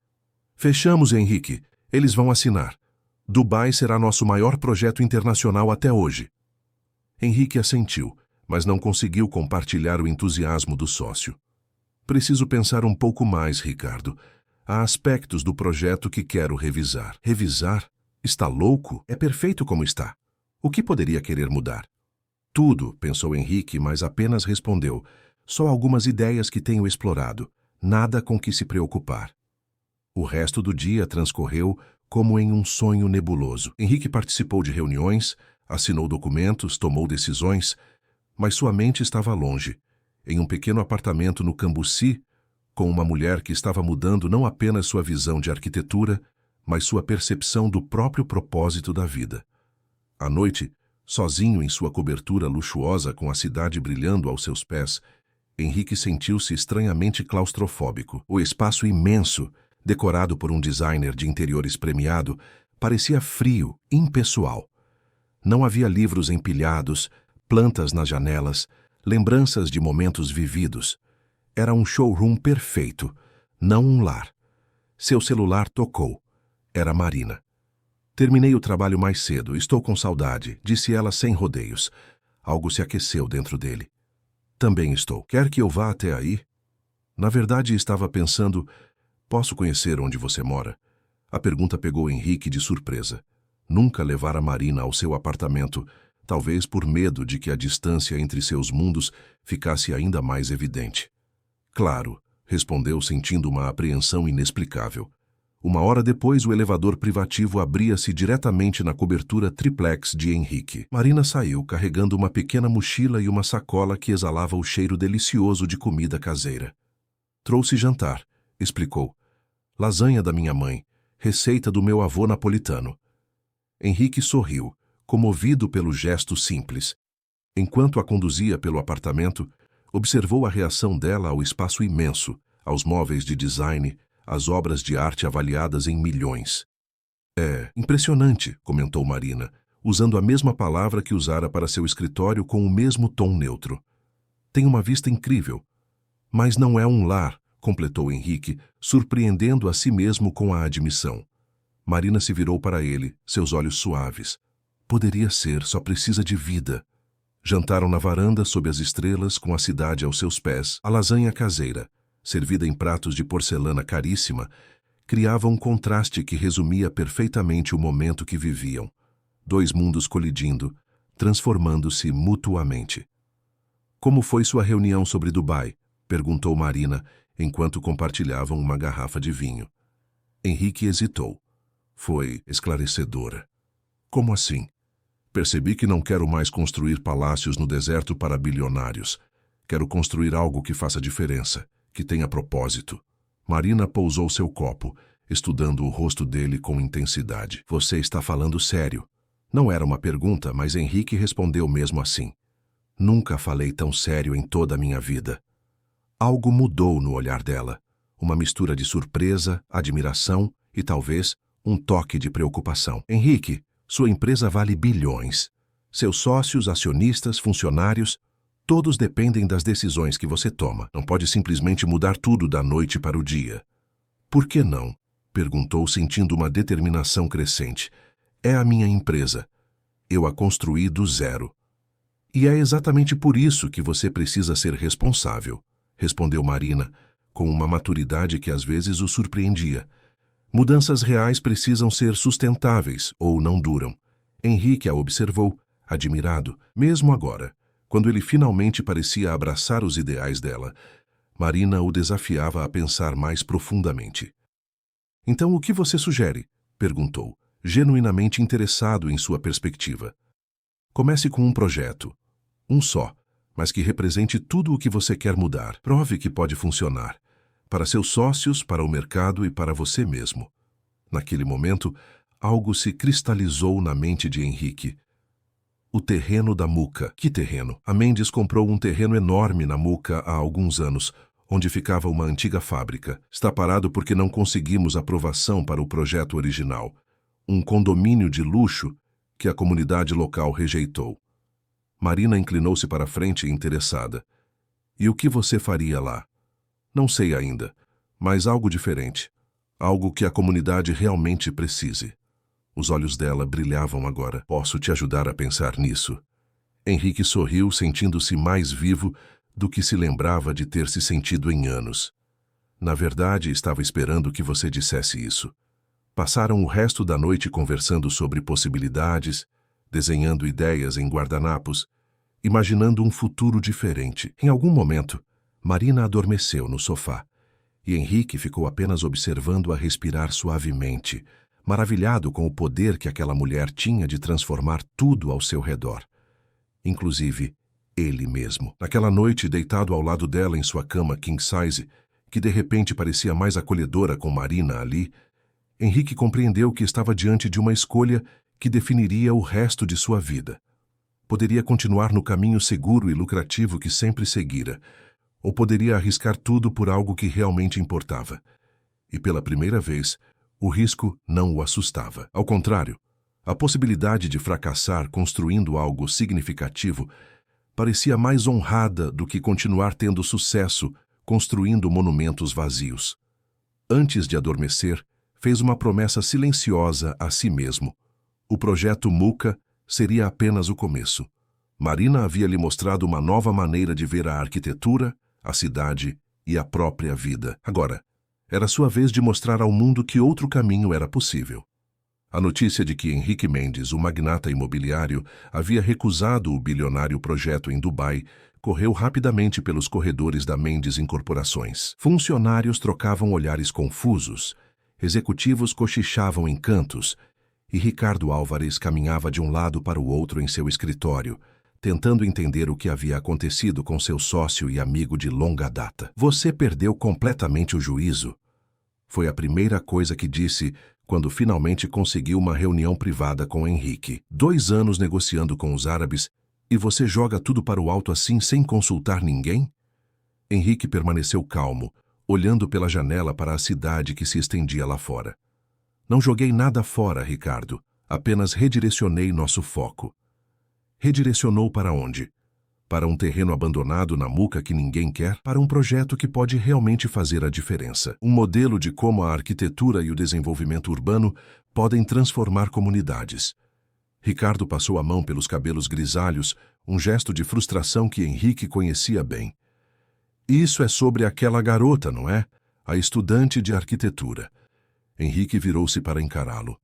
Fechamos, Henrique. Eles vão assinar. Dubai será nosso maior projeto internacional até hoje. Henrique assentiu, mas não conseguiu compartilhar o entusiasmo do sócio. Preciso pensar um pouco mais, Ricardo. Há aspectos do projeto que quero revisar. Revisar? Está louco? É perfeito como está. O que poderia querer mudar? Tudo, pensou Henrique, mas apenas respondeu. Só algumas ideias que tenho explorado. Nada com que se preocupar. O resto do dia transcorreu como em um sonho nebuloso. Henrique participou de reuniões, assinou documentos, tomou decisões, mas sua mente estava longe, em um pequeno apartamento no Cambuci, com uma mulher que estava mudando não apenas sua visão de arquitetura, mas sua percepção do próprio propósito da vida. À noite, sozinho em sua cobertura luxuosa com a cidade brilhando aos seus pés, Henrique sentiu-se estranhamente claustrofóbico. O espaço imenso, decorado por um designer de interiores premiado, parecia frio, impessoal. Não havia livros empilhados, plantas nas janelas, lembranças de momentos vividos. Era um showroom perfeito, não um lar. Seu celular tocou. Era Marina. Terminei o trabalho mais cedo, estou com saudade, disse ela sem rodeios. Algo se aqueceu dentro dele. Também estou. Quer que eu vá até aí? Na verdade, estava pensando, posso conhecer onde você mora? A pergunta pegou Henrique de surpresa. Nunca levara Marina ao seu apartamento, talvez por medo de que a distância entre seus mundos ficasse ainda mais evidente. Claro, respondeu sentindo uma apreensão inexplicável. Uma hora depois, o elevador privativo abria-se diretamente na cobertura triplex de Henrique. Marina saiu carregando uma pequena mochila e uma sacola que exalava o cheiro delicioso de comida caseira. Trouxe jantar, explicou. Lasanha da minha mãe, receita do meu avô napolitano. Henrique sorriu, comovido pelo gesto simples. Enquanto a conduzia pelo apartamento, observou a reação dela ao espaço imenso, aos móveis de design, às obras de arte avaliadas em milhões. É impressionante, comentou Marina, usando a mesma palavra que usara para seu escritório com o mesmo tom neutro. Tem uma vista incrível. Mas não é um lar, completou Henrique, surpreendendo a si mesmo com a admissão. Marina se virou para ele, seus olhos suaves. Poderia ser, só precisa de vida. Jantaram na varanda sob as estrelas, com a cidade aos seus pés. A lasanha caseira, servida em pratos de porcelana caríssima, criava um contraste que resumia perfeitamente o momento que viviam. Dois mundos colidindo, transformando-se mutuamente. Como foi sua reunião sobre Dubai? Perguntou Marina, enquanto compartilhavam uma garrafa de vinho. Henrique hesitou. Foi esclarecedora. Como assim? Percebi que não quero mais construir palácios no deserto para bilionários. Quero construir algo que faça diferença, que tenha propósito. Marina pousou seu copo, estudando o rosto dele com intensidade. Você está falando sério? Não era uma pergunta, mas Henrique respondeu mesmo assim. Nunca falei tão sério em toda a minha vida. Algo mudou no olhar dela. Uma mistura de surpresa, admiração e, talvez, um toque de preocupação. Henrique, sua empresa vale bilhões. Seus sócios, acionistas, funcionários, todos dependem das decisões que você toma. Não pode simplesmente mudar tudo da noite para o dia. Por que não? Perguntou, sentindo uma determinação crescente. É a minha empresa. Eu a construí do zero. E é exatamente por isso que você precisa ser responsável, respondeu Marina, com uma maturidade que às vezes o surpreendia. Mudanças reais precisam ser sustentáveis ou não duram. Henrique a observou, admirado, mesmo agora, quando ele finalmente parecia abraçar os ideais dela. Marina o desafiava a pensar mais profundamente. Então o que você sugere? Perguntou, genuinamente interessado em sua perspectiva. Comece com um projeto. Um só, mas que represente tudo o que você quer mudar. Prove que pode funcionar. Para seus sócios, para o mercado e para você mesmo. Naquele momento, algo se cristalizou na mente de Henrique. O terreno da Muca. Que terreno? A Mendes comprou um terreno enorme na Muca há alguns anos, onde ficava uma antiga fábrica. Está parado porque não conseguimos aprovação para o projeto original. Um condomínio de luxo que a comunidade local rejeitou. Marina inclinou-se para a frente interessada. E o que você faria lá? Não sei ainda, mas algo diferente. Algo que a comunidade realmente precise. Os olhos dela brilhavam agora. Posso te ajudar a pensar nisso? Henrique sorriu, sentindo-se mais vivo do que se lembrava de ter se sentido em anos. Na verdade, estava esperando que você dissesse isso. Passaram o resto da noite conversando sobre possibilidades, desenhando ideias em guardanapos, imaginando um futuro diferente. Em algum momento, Marina adormeceu no sofá, e Henrique ficou apenas observando-a respirar suavemente, maravilhado com o poder que aquela mulher tinha de transformar tudo ao seu redor. Inclusive, ele mesmo. Naquela noite, deitado ao lado dela em sua cama king size, que de repente parecia mais acolhedora com Marina ali, Henrique compreendeu que estava diante de uma escolha que definiria o resto de sua vida. Poderia continuar no caminho seguro e lucrativo que sempre seguira, ou poderia arriscar tudo por algo que realmente importava. E pela primeira vez, o risco não o assustava. Ao contrário, a possibilidade de fracassar construindo algo significativo parecia mais honrada do que continuar tendo sucesso construindo monumentos vazios. Antes de adormecer, fez uma promessa silenciosa a si mesmo. O projeto Muca seria apenas o começo. Marina havia lhe mostrado uma nova maneira de ver a arquitetura, a cidade e a própria vida. Agora, era sua vez de mostrar ao mundo que outro caminho era possível. A notícia de que Henrique Mendes, o magnata imobiliário, havia recusado o bilionário projeto em Dubai correu rapidamente pelos corredores da Mendes Incorporações. Funcionários trocavam olhares confusos, executivos cochichavam em cantos, e Ricardo Álvares caminhava de um lado para o outro em seu escritório, tentando entender o que havia acontecido com seu sócio e amigo de longa data. Você perdeu completamente o juízo. Foi a primeira coisa que disse quando finalmente conseguiu uma reunião privada com Henrique. 2 anos negociando com os árabes e você joga tudo para o alto assim sem consultar ninguém? Henrique permaneceu calmo, olhando pela janela para a cidade que se estendia lá fora. Não joguei nada fora, Ricardo. Apenas redirecionei nosso foco. Redirecionou para onde? Para um terreno abandonado na muca que ninguém quer? Para um projeto que pode realmente fazer a diferença. Um modelo de como a arquitetura e o desenvolvimento urbano podem transformar comunidades. Ricardo passou a mão pelos cabelos grisalhos, um gesto de frustração que Henrique conhecia bem. Isso é sobre aquela garota, não é? A estudante de arquitetura. Henrique virou-se para encará-lo.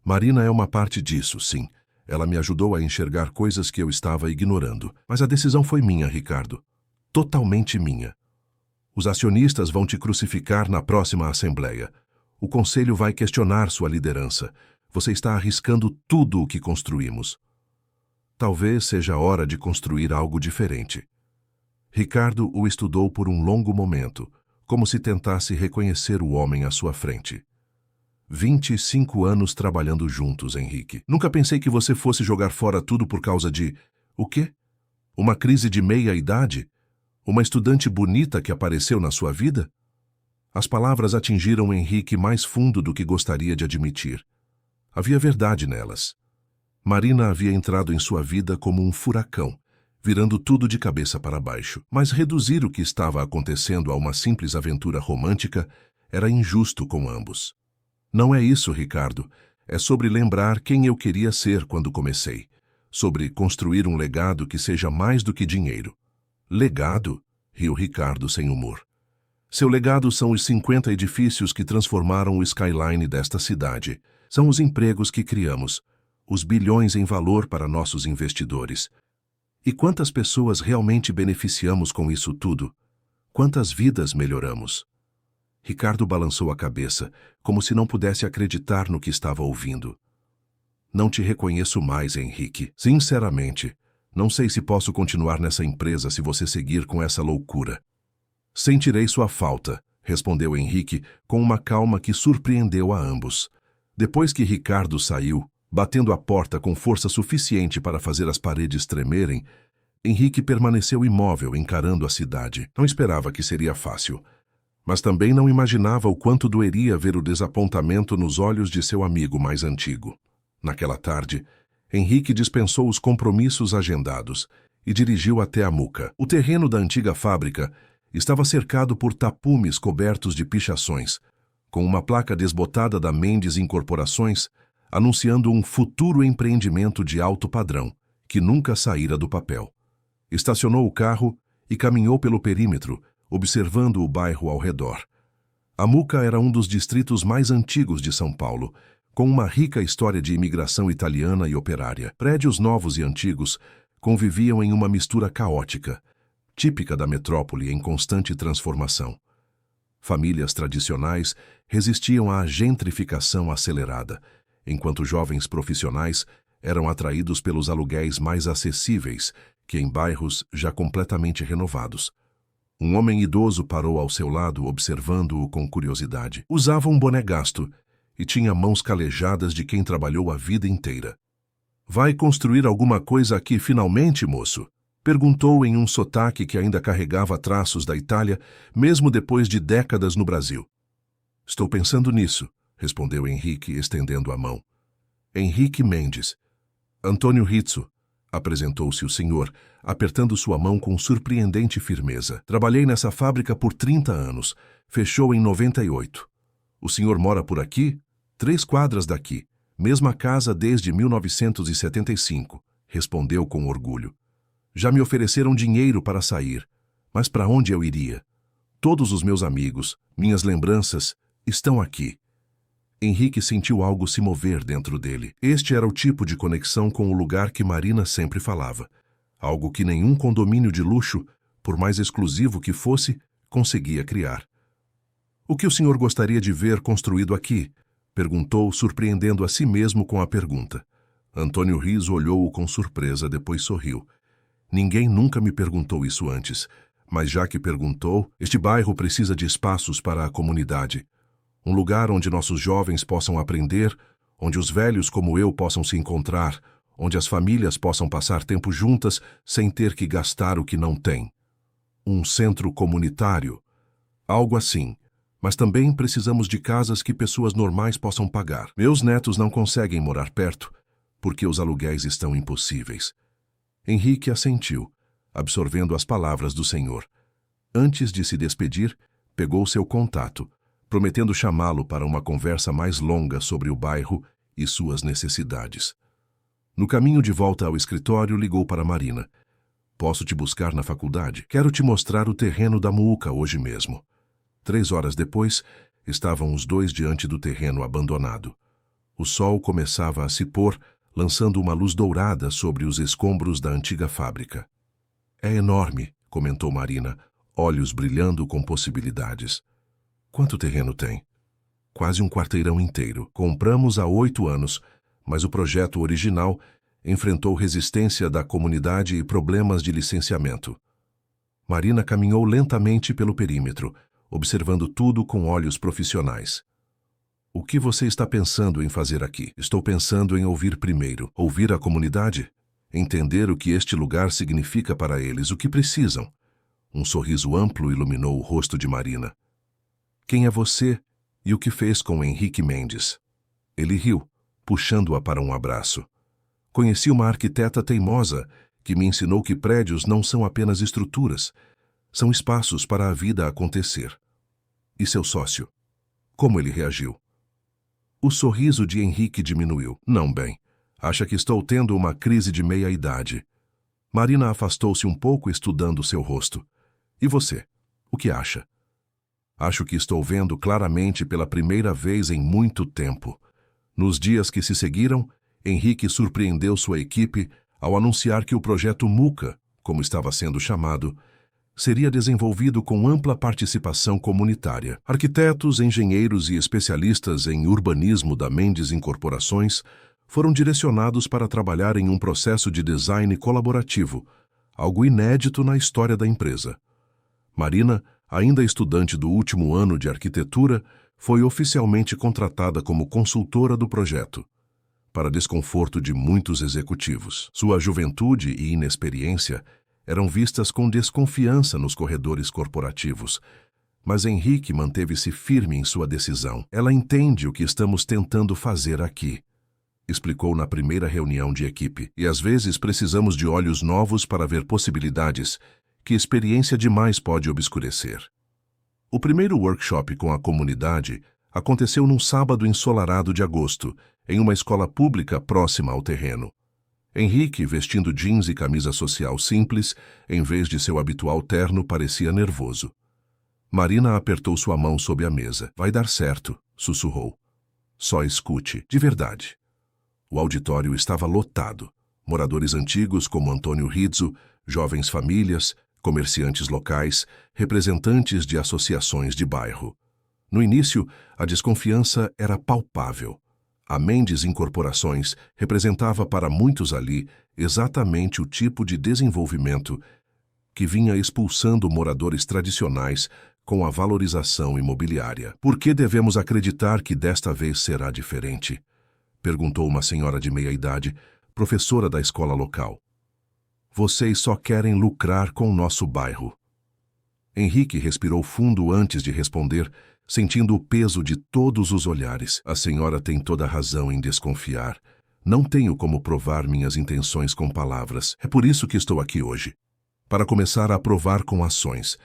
Marina é uma parte disso, sim. Ela me ajudou a enxergar coisas que eu estava ignorando. Mas a decisão foi minha, Ricardo. Totalmente minha. Os acionistas vão te crucificar na próxima assembleia. O conselho vai questionar sua liderança. Você está arriscando tudo o que construímos. Talvez seja a hora de construir algo diferente. Ricardo o estudou por um longo momento, como se tentasse reconhecer o homem à sua frente. 25 anos trabalhando juntos, Henrique. Nunca pensei que você fosse jogar fora tudo por causa de... O quê? Uma crise de meia-idade? Uma estudante bonita que apareceu na sua vida? As palavras atingiram Henrique mais fundo do que gostaria de admitir. Havia verdade nelas. Marina havia entrado em sua vida como um furacão, virando tudo de cabeça para baixo. Mas reduzir o que estava acontecendo a uma simples aventura romântica era injusto com ambos. Não é isso, Ricardo. É sobre lembrar quem eu queria ser quando comecei. Sobre construir um legado que seja mais do que dinheiro. Legado? Riu Ricardo sem humor. Seu legado são os 50 edifícios que transformaram o skyline desta cidade. São os empregos que criamos, os bilhões em valor para nossos investidores. E quantas pessoas realmente beneficiamos com isso tudo? Quantas vidas melhoramos? Ricardo balançou a cabeça, como se não pudesse acreditar no que estava ouvindo. Não te reconheço mais, Henrique. Sinceramente, não sei se posso continuar nessa empresa se você seguir com essa loucura. Sentirei sua falta, respondeu Henrique com uma calma que surpreendeu a ambos. Depois que Ricardo saiu, batendo a porta com força suficiente para fazer as paredes tremerem, Henrique permaneceu imóvel encarando a cidade. Não esperava que seria fácil, mas também não imaginava o quanto doeria ver o desapontamento nos olhos de seu amigo mais antigo. Naquela tarde, Henrique dispensou os compromissos agendados e dirigiu até a muca. O terreno da antiga fábrica estava cercado por tapumes cobertos de pichações, com uma placa desbotada da Mendes Incorporações, anunciando um futuro empreendimento de alto padrão, que nunca saíra do papel. Estacionou o carro e caminhou pelo perímetro, observando o bairro ao redor. A Muca era um dos distritos mais antigos de São Paulo, com uma rica história de imigração italiana e operária. Prédios novos e antigos conviviam em uma mistura caótica, típica da metrópole em constante transformação. Famílias tradicionais resistiam à gentrificação acelerada, enquanto jovens profissionais eram atraídos pelos aluguéis mais acessíveis que em bairros já completamente renovados. Um homem idoso parou ao seu lado, observando-o com curiosidade. Usava um boné gasto e tinha mãos calejadas de quem trabalhou a vida inteira. Vai construir alguma coisa aqui finalmente, moço? Perguntou em um sotaque que ainda carregava traços da Itália, mesmo depois de décadas no Brasil. Estou pensando nisso, respondeu Henrique, estendendo a mão. Henrique Mendes. Antônio Rizzo, apresentou-se o senhor, apertando sua mão com surpreendente firmeza. Trabalhei nessa fábrica por 30 anos. Fechou em 98. O senhor mora por aqui? 3 quadras daqui. Mesma casa desde 1975, respondeu com orgulho. Já me ofereceram dinheiro para sair, mas para onde eu iria? Todos os meus amigos, minhas lembranças, estão aqui. Henrique sentiu algo se mover dentro dele. Este era o tipo de conexão com o lugar que Marina sempre falava. Algo que nenhum condomínio de luxo, por mais exclusivo que fosse, conseguia criar. O que o senhor gostaria de ver construído aqui? Perguntou, surpreendendo a si mesmo com a pergunta. Antônio Rizzo olhou-o com surpresa, depois sorriu. Ninguém nunca me perguntou isso antes, mas já que perguntou, este bairro precisa de espaços para a comunidade. Um lugar onde nossos jovens possam aprender, onde os velhos como eu possam se encontrar, onde as famílias possam passar tempo juntas sem ter que gastar o que não têm. Um centro comunitário. Algo assim. Mas também precisamos de casas que pessoas normais possam pagar. Meus netos não conseguem morar perto, porque os aluguéis estão impossíveis. Henrique assentiu, absorvendo as palavras do senhor. Antes de se despedir, pegou seu contato, prometendo chamá-lo para uma conversa mais longa sobre o bairro e suas necessidades. No caminho de volta ao escritório, ligou para Marina. Posso te buscar na faculdade? Quero te mostrar o terreno da Muuca hoje mesmo. 3 horas depois, estavam os dois diante do terreno abandonado. O sol começava a se pôr, lançando uma luz dourada sobre os escombros da antiga fábrica. É enorme, comentou Marina, olhos brilhando com possibilidades. Quanto terreno tem? Quase um quarteirão inteiro. Compramos há 8 anos, mas o projeto original enfrentou resistência da comunidade e problemas de licenciamento. Marina caminhou lentamente pelo perímetro, observando tudo com olhos profissionais. O que você está pensando em fazer aqui? Estou pensando em ouvir primeiro. Ouvir a comunidade? Entender o que este lugar significa para eles, o que precisam. Um sorriso amplo iluminou o rosto de Marina. Quem é você e o que fez com Henrique Mendes? Ele riu, puxando-a para um abraço. Conheci uma arquiteta teimosa que me ensinou que prédios não são apenas estruturas, são espaços para a vida acontecer. E seu sócio? Como ele reagiu? O sorriso de Henrique diminuiu. Não bem. Acha que estou tendo uma crise de meia-idade. Marina afastou-se um pouco, estudando seu rosto. E você? O que acha? Acho que estou vendo claramente pela primeira vez em muito tempo. Nos dias que se seguiram, Henrique surpreendeu sua equipe ao anunciar que o projeto Muuca, como estava sendo chamado, seria desenvolvido com ampla participação comunitária. Arquitetos, engenheiros e especialistas em urbanismo da Mendes Incorporações foram direcionados para trabalhar em um processo de design colaborativo, algo inédito na história da empresa. Marina, ainda estudante do último ano de arquitetura, foi oficialmente contratada como consultora do projeto, para desconforto de muitos executivos. Sua juventude e inexperiência eram vistas com desconfiança nos corredores corporativos, mas Henrique manteve-se firme em sua decisão. Ela entende o que estamos tentando fazer aqui, explicou na primeira reunião de equipe, e às vezes precisamos de olhos novos para ver possibilidades que experiência demais pode obscurecer. O primeiro workshop com a comunidade aconteceu num sábado ensolarado de agosto, em uma escola pública próxima ao terreno. Henrique, vestindo jeans e camisa social simples, em vez de seu habitual terno, parecia nervoso. Marina apertou sua mão sob a mesa. Vai dar certo, sussurrou. Só escute, de verdade. O auditório estava lotado. Moradores antigos como Antônio Rizzo, jovens famílias, comerciantes locais, representantes de associações de bairro. No início, a desconfiança era palpável. A Mendes Incorporações representava para muitos ali exatamente o tipo de desenvolvimento que vinha expulsando moradores tradicionais com a valorização imobiliária. Por que devemos acreditar que desta vez será diferente? Perguntou uma senhora de meia-idade, professora da escola local. Vocês só querem lucrar com o nosso bairro. Henrique respirou fundo antes de responder, sentindo o peso de todos os olhares. A senhora tem toda a razão em desconfiar. Não tenho como provar minhas intenções com palavras. É por isso que estou aqui hoje. Para começar a provar com ações.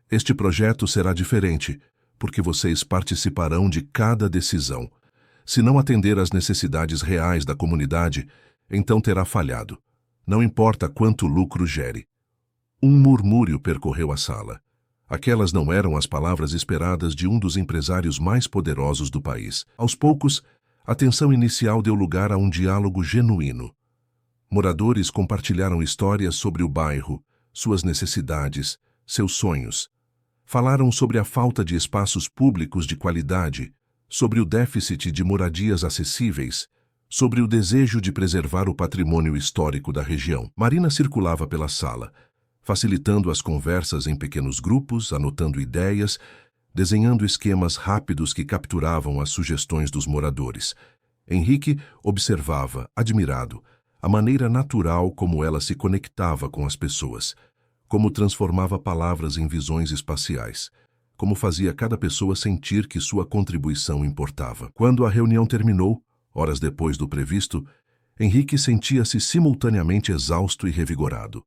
Este projeto será diferente, porque vocês participarão de cada decisão. Se não atender às necessidades reais da comunidade, então terá falhado. Não importa quanto lucro gere. Um murmúrio percorreu a sala. Aquelas não eram as palavras esperadas de um dos empresários mais poderosos do país. Aos poucos, a tensão inicial deu lugar a um diálogo genuíno. Moradores compartilharam histórias sobre o bairro, suas necessidades, seus sonhos. Falaram sobre a falta de espaços públicos de qualidade, sobre o déficit de moradias acessíveis, sobre o desejo de preservar o patrimônio histórico da região. Marina circulava pela sala, facilitando as conversas em pequenos grupos, anotando ideias, desenhando esquemas rápidos que capturavam as sugestões dos moradores. Henrique observava, admirado, a maneira natural como ela se conectava com as pessoas, como transformava palavras em visões espaciais, como fazia cada pessoa sentir que sua contribuição importava. Quando a reunião terminou, horas depois do previsto, Henrique sentia-se simultaneamente exausto e revigorado.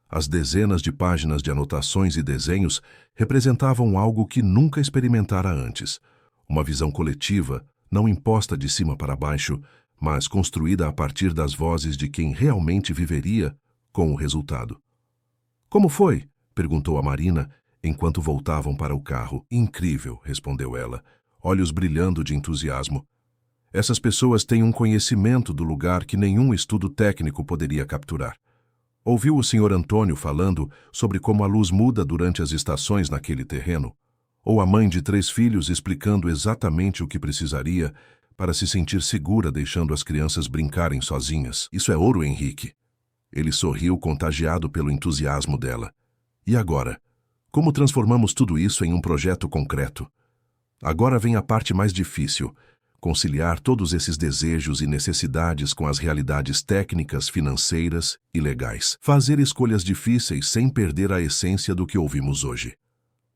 As dezenas de páginas de anotações e desenhos representavam algo que nunca experimentara antes, uma visão coletiva, não imposta de cima para baixo, mas construída a partir das vozes de quem realmente viveria com o resultado. "Como foi?" perguntou a Marina, enquanto voltavam para o carro. "Incrível", respondeu ela, olhos brilhando de entusiasmo. "Essas pessoas têm um conhecimento do lugar que nenhum estudo técnico poderia capturar. Ouviu o Sr. Antônio falando sobre como a luz muda durante as estações naquele terreno? Ou a mãe de 3 filhos explicando exatamente o que precisaria para se sentir segura deixando as crianças brincarem sozinhas? Isso é ouro, Henrique." Ele sorriu, contagiado pelo entusiasmo dela. "E agora? Como transformamos tudo isso em um projeto concreto? Agora vem a parte mais difícil: conciliar todos esses desejos e necessidades com as realidades técnicas, financeiras e legais. Fazer escolhas difíceis sem perder a essência do que ouvimos hoje."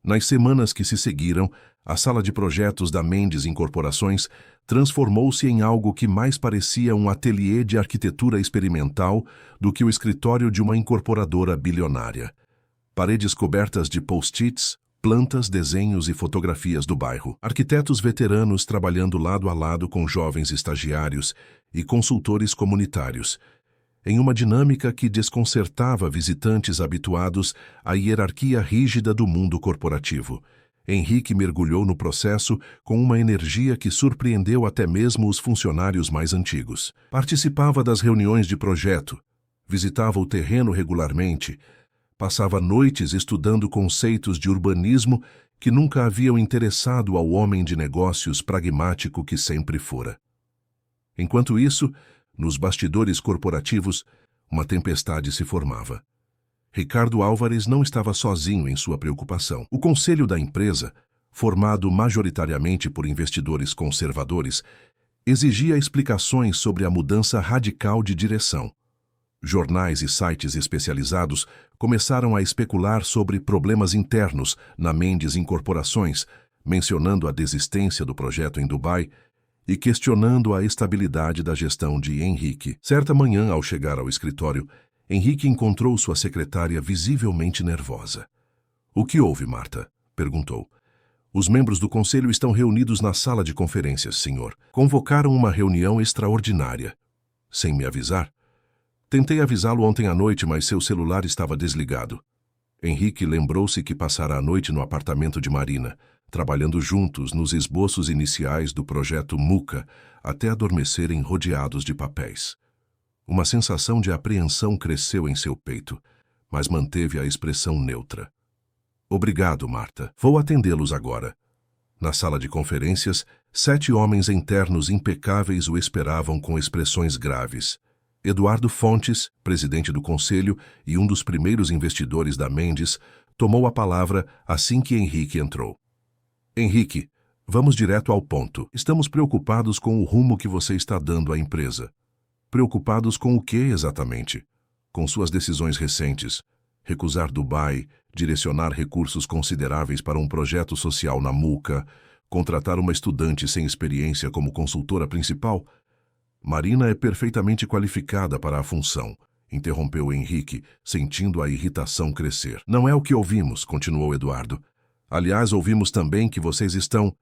Nas semanas que se seguiram, a sala de projetos da Mendes Incorporações transformou-se em algo que mais parecia um ateliê de arquitetura experimental do que o escritório de uma incorporadora bilionária. Paredes cobertas de post-its, plantas, desenhos e fotografias do bairro. Arquitetos veteranos trabalhando lado a lado com jovens estagiários e consultores comunitários, em uma dinâmica que desconcertava visitantes habituados à hierarquia rígida do mundo corporativo. Henrique mergulhou no processo com uma energia que surpreendeu até mesmo os funcionários mais antigos. Participava das reuniões de projeto, visitava o terreno regularmente, passava noites estudando conceitos de urbanismo que nunca haviam interessado ao homem de negócios pragmático que sempre fora. Enquanto isso, nos bastidores corporativos, uma tempestade se formava. Ricardo Álvares não estava sozinho em sua preocupação. O conselho da empresa, formado majoritariamente por investidores conservadores, exigia explicações sobre a mudança radical de direção. Jornais e sites especializados começaram a especular sobre problemas internos na Mendes Incorporações, mencionando a desistência do projeto em Dubai e questionando a estabilidade da gestão de Henrique. Certa manhã, ao chegar ao escritório, Henrique encontrou sua secretária visivelmente nervosa. "O que houve, Marta?" perguntou. "Os membros do conselho estão reunidos na sala de conferências, senhor. Convocaram uma reunião extraordinária." "Sem me avisar?" "Tentei avisá-lo ontem à noite, mas seu celular estava desligado." Henrique lembrou-se que passara a noite no apartamento de Marina, trabalhando juntos nos esboços iniciais do projeto Muca, até adormecerem rodeados de papéis. Uma sensação de apreensão cresceu em seu peito, mas manteve a expressão neutra. "Obrigado, Marta. Vou atendê-los agora." Na sala de conferências, 7 homens em ternos impecáveis o esperavam com expressões graves. Eduardo Fontes, presidente do conselho e um dos primeiros investidores da Mendes, tomou a palavra assim que Henrique entrou. "Henrique, vamos direto ao ponto. Estamos preocupados com o rumo que você está dando à empresa." "Preocupados com o que exatamente?" "Com suas decisões recentes. Recusar Dubai, direcionar recursos consideráveis para um projeto social na Muca, contratar uma estudante sem experiência como consultora principal." "Marina é perfeitamente qualificada para a função", interrompeu Henrique, sentindo a irritação crescer. "Não é o que ouvimos", continuou Eduardo. "Aliás, ouvimos também que vocês estão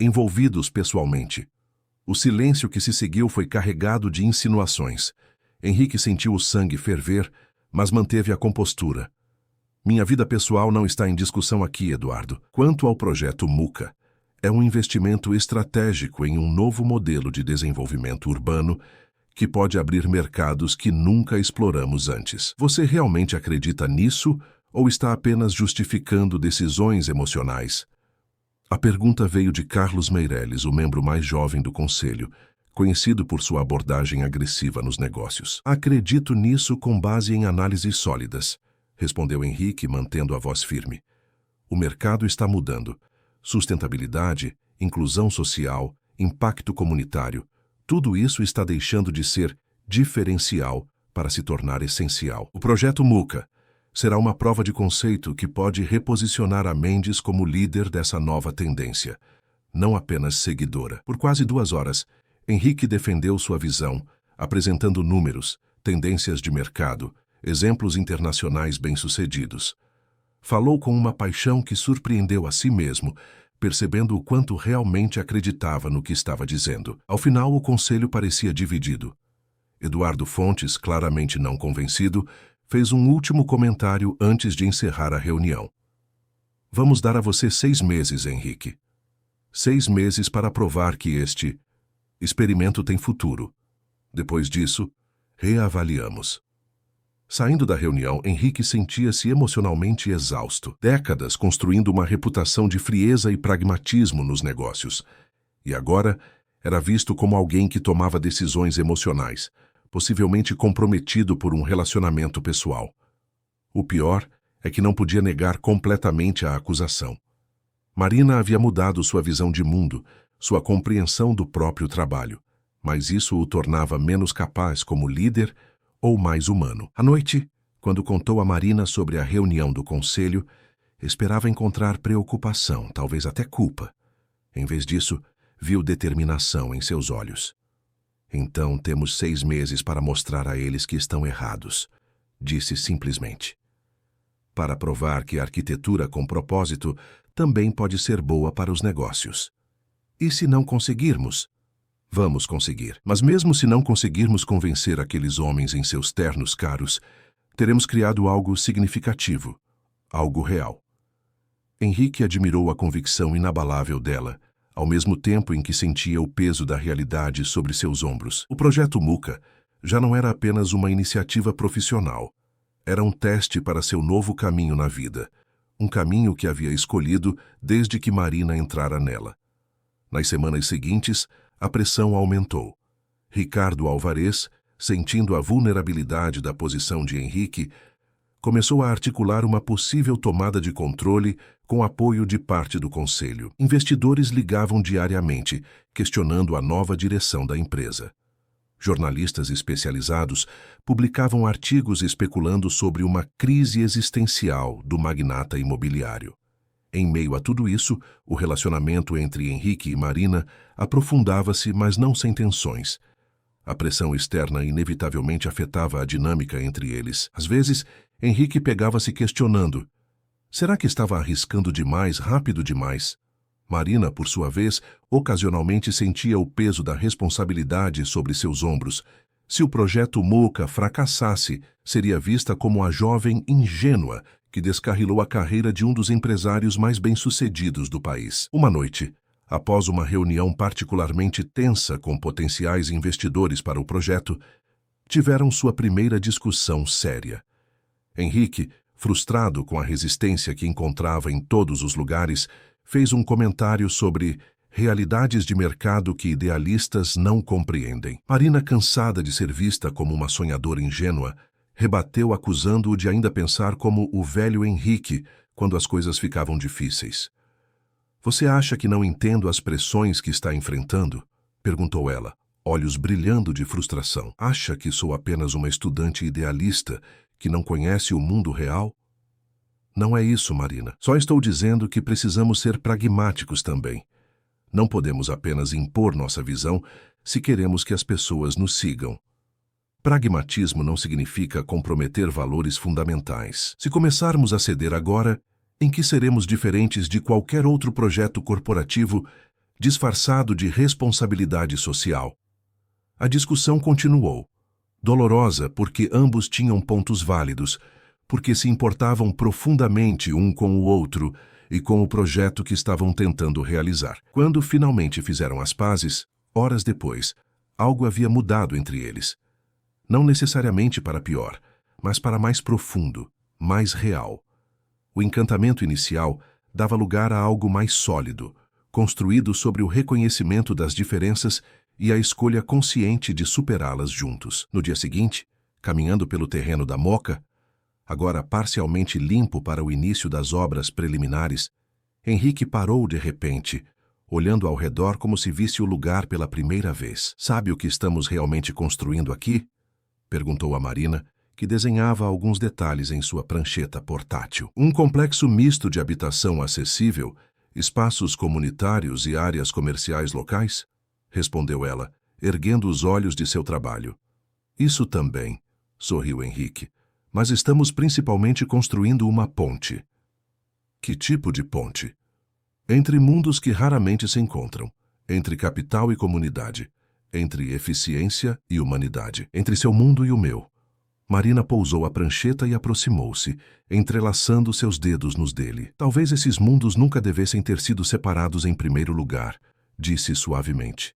envolvidos pessoalmente." O silêncio que se seguiu foi carregado de insinuações. Henrique sentiu o sangue ferver, mas manteve a compostura. Minha vida pessoal não está em discussão aqui, Eduardo. Quanto ao projeto MUCA, é um investimento estratégico em um novo modelo de desenvolvimento urbano que pode abrir mercados que nunca exploramos antes. Você realmente acredita nisso ou está apenas justificando decisões emocionais? A pergunta veio de Carlos Meireles, o membro mais jovem do conselho, conhecido por sua abordagem agressiva nos negócios. Acredito nisso com base em análises sólidas, respondeu Henrique, mantendo a voz firme. O mercado está mudando. Sustentabilidade, inclusão social, impacto comunitário, tudo isso está deixando de ser diferencial para se tornar essencial. O projeto MUCA será uma prova de conceito que pode reposicionar a Mendes como líder dessa nova tendência, não apenas seguidora. Por quase 2 horas, Henrique defendeu sua visão, apresentando números, tendências de mercado, exemplos internacionais bem-sucedidos. Falou com uma paixão que surpreendeu a si mesmo, percebendo o quanto realmente acreditava no que estava dizendo. Ao final, o conselho parecia dividido. Eduardo Fontes, claramente não convencido, fez um último comentário antes de encerrar a reunião. Vamos dar a você 6 meses, Henrique. 6 meses para provar que este experimento tem futuro. Depois disso, reavaliamos. Saindo da reunião, Henrique sentia-se emocionalmente exausto. Décadas construindo uma reputação de frieza e pragmatismo nos negócios. E agora era visto como alguém que tomava decisões emocionais, possivelmente comprometido por um relacionamento pessoal. O pior é que não podia negar completamente a acusação. Marina havia mudado sua visão de mundo, sua compreensão do próprio trabalho, mas isso o tornava menos capaz como líder ou mais humano. À noite, quando contou a Marina sobre a reunião do conselho, esperava encontrar preocupação, talvez até culpa. Em vez disso, viu determinação em seus olhos. Então temos 6 meses para mostrar a eles que estão errados, disse simplesmente. Para provar que a arquitetura com propósito também pode ser boa para os negócios. E se não conseguirmos? Vamos conseguir. Mas mesmo se não conseguirmos convencer aqueles homens em seus ternos caros, teremos criado algo significativo, algo real. Henrique admirou a convicção inabalável dela, ao mesmo tempo em que sentia o peso da realidade sobre seus ombros. O projeto MUCA já não era apenas uma iniciativa profissional. Era um teste para seu novo caminho na vida, um caminho que havia escolhido desde que Marina entrara nela. Nas semanas seguintes, a pressão aumentou. Ricardo Alvarez, sentindo a vulnerabilidade da posição de Henrique, começou a articular uma possível tomada de controle com apoio de parte do conselho. Investidores ligavam diariamente, questionando a nova direção da empresa. Jornalistas especializados publicavam artigos especulando sobre uma crise existencial do magnata imobiliário. Em meio a tudo isso, o relacionamento entre Henrique e Marina aprofundava-se, mas não sem tensões. A pressão externa inevitavelmente afetava a dinâmica entre eles. Às vezes, Henrique pegava-se questionando: será que estava arriscando demais, rápido demais? Marina, por sua vez, ocasionalmente sentia o peso da responsabilidade sobre seus ombros. Se o projeto MUCA fracassasse, seria vista como a jovem ingênua que descarrilou a carreira de um dos empresários mais bem-sucedidos do país. Uma noite, após uma reunião particularmente tensa com potenciais investidores para o projeto, tiveram sua primeira discussão séria. Henrique, frustrado com a resistência que encontrava em todos os lugares, fez um comentário sobre realidades de mercado que idealistas não compreendem. Marina, cansada de ser vista como uma sonhadora ingênua, rebateu acusando-o de ainda pensar como o velho Henrique quando as coisas ficavam difíceis. Você acha que não entendo as pressões que está enfrentando? Perguntou ela, olhos brilhando de frustração. Acha que sou apenas uma estudante idealista que não conhece o mundo real? Não é isso, Marina. Só estou dizendo que precisamos ser pragmáticos também. Não podemos apenas impor nossa visão se queremos que as pessoas nos sigam. Pragmatismo não significa comprometer valores fundamentais. Se começarmos a ceder agora, em que seremos diferentes de qualquer outro projeto corporativo disfarçado de responsabilidade social? A discussão continuou, Dolorosa porque ambos tinham pontos válidos, porque se importavam profundamente um com o outro e com o projeto que estavam tentando realizar. Quando finalmente fizeram as pazes, horas depois, algo havia mudado entre eles. Não necessariamente para pior, mas para mais profundo, mais real. O encantamento inicial dava lugar a algo mais sólido, construído sobre o reconhecimento das diferenças e a escolha consciente de superá-las juntos. No dia seguinte, caminhando pelo terreno da Moca, agora parcialmente limpo para o início das obras preliminares, Henrique parou de repente, olhando ao redor como se visse o lugar pela primeira vez. "Sabe o que estamos realmente construindo aqui?" perguntou a Marina, que desenhava alguns detalhes em sua prancheta portátil. "Um complexo misto de habitação acessível, espaços comunitários e áreas comerciais locais?" respondeu ela, erguendo os olhos de seu trabalho. "Isso também", sorriu Henrique, "mas estamos principalmente construindo uma ponte." "Que tipo de ponte?" "Entre mundos que raramente se encontram, entre capital e comunidade, entre eficiência e humanidade, entre seu mundo e o meu." Marina pousou a prancheta e aproximou-se, entrelaçando seus dedos nos dele. "Talvez esses mundos nunca devessem ter sido separados em primeiro lugar", disse suavemente.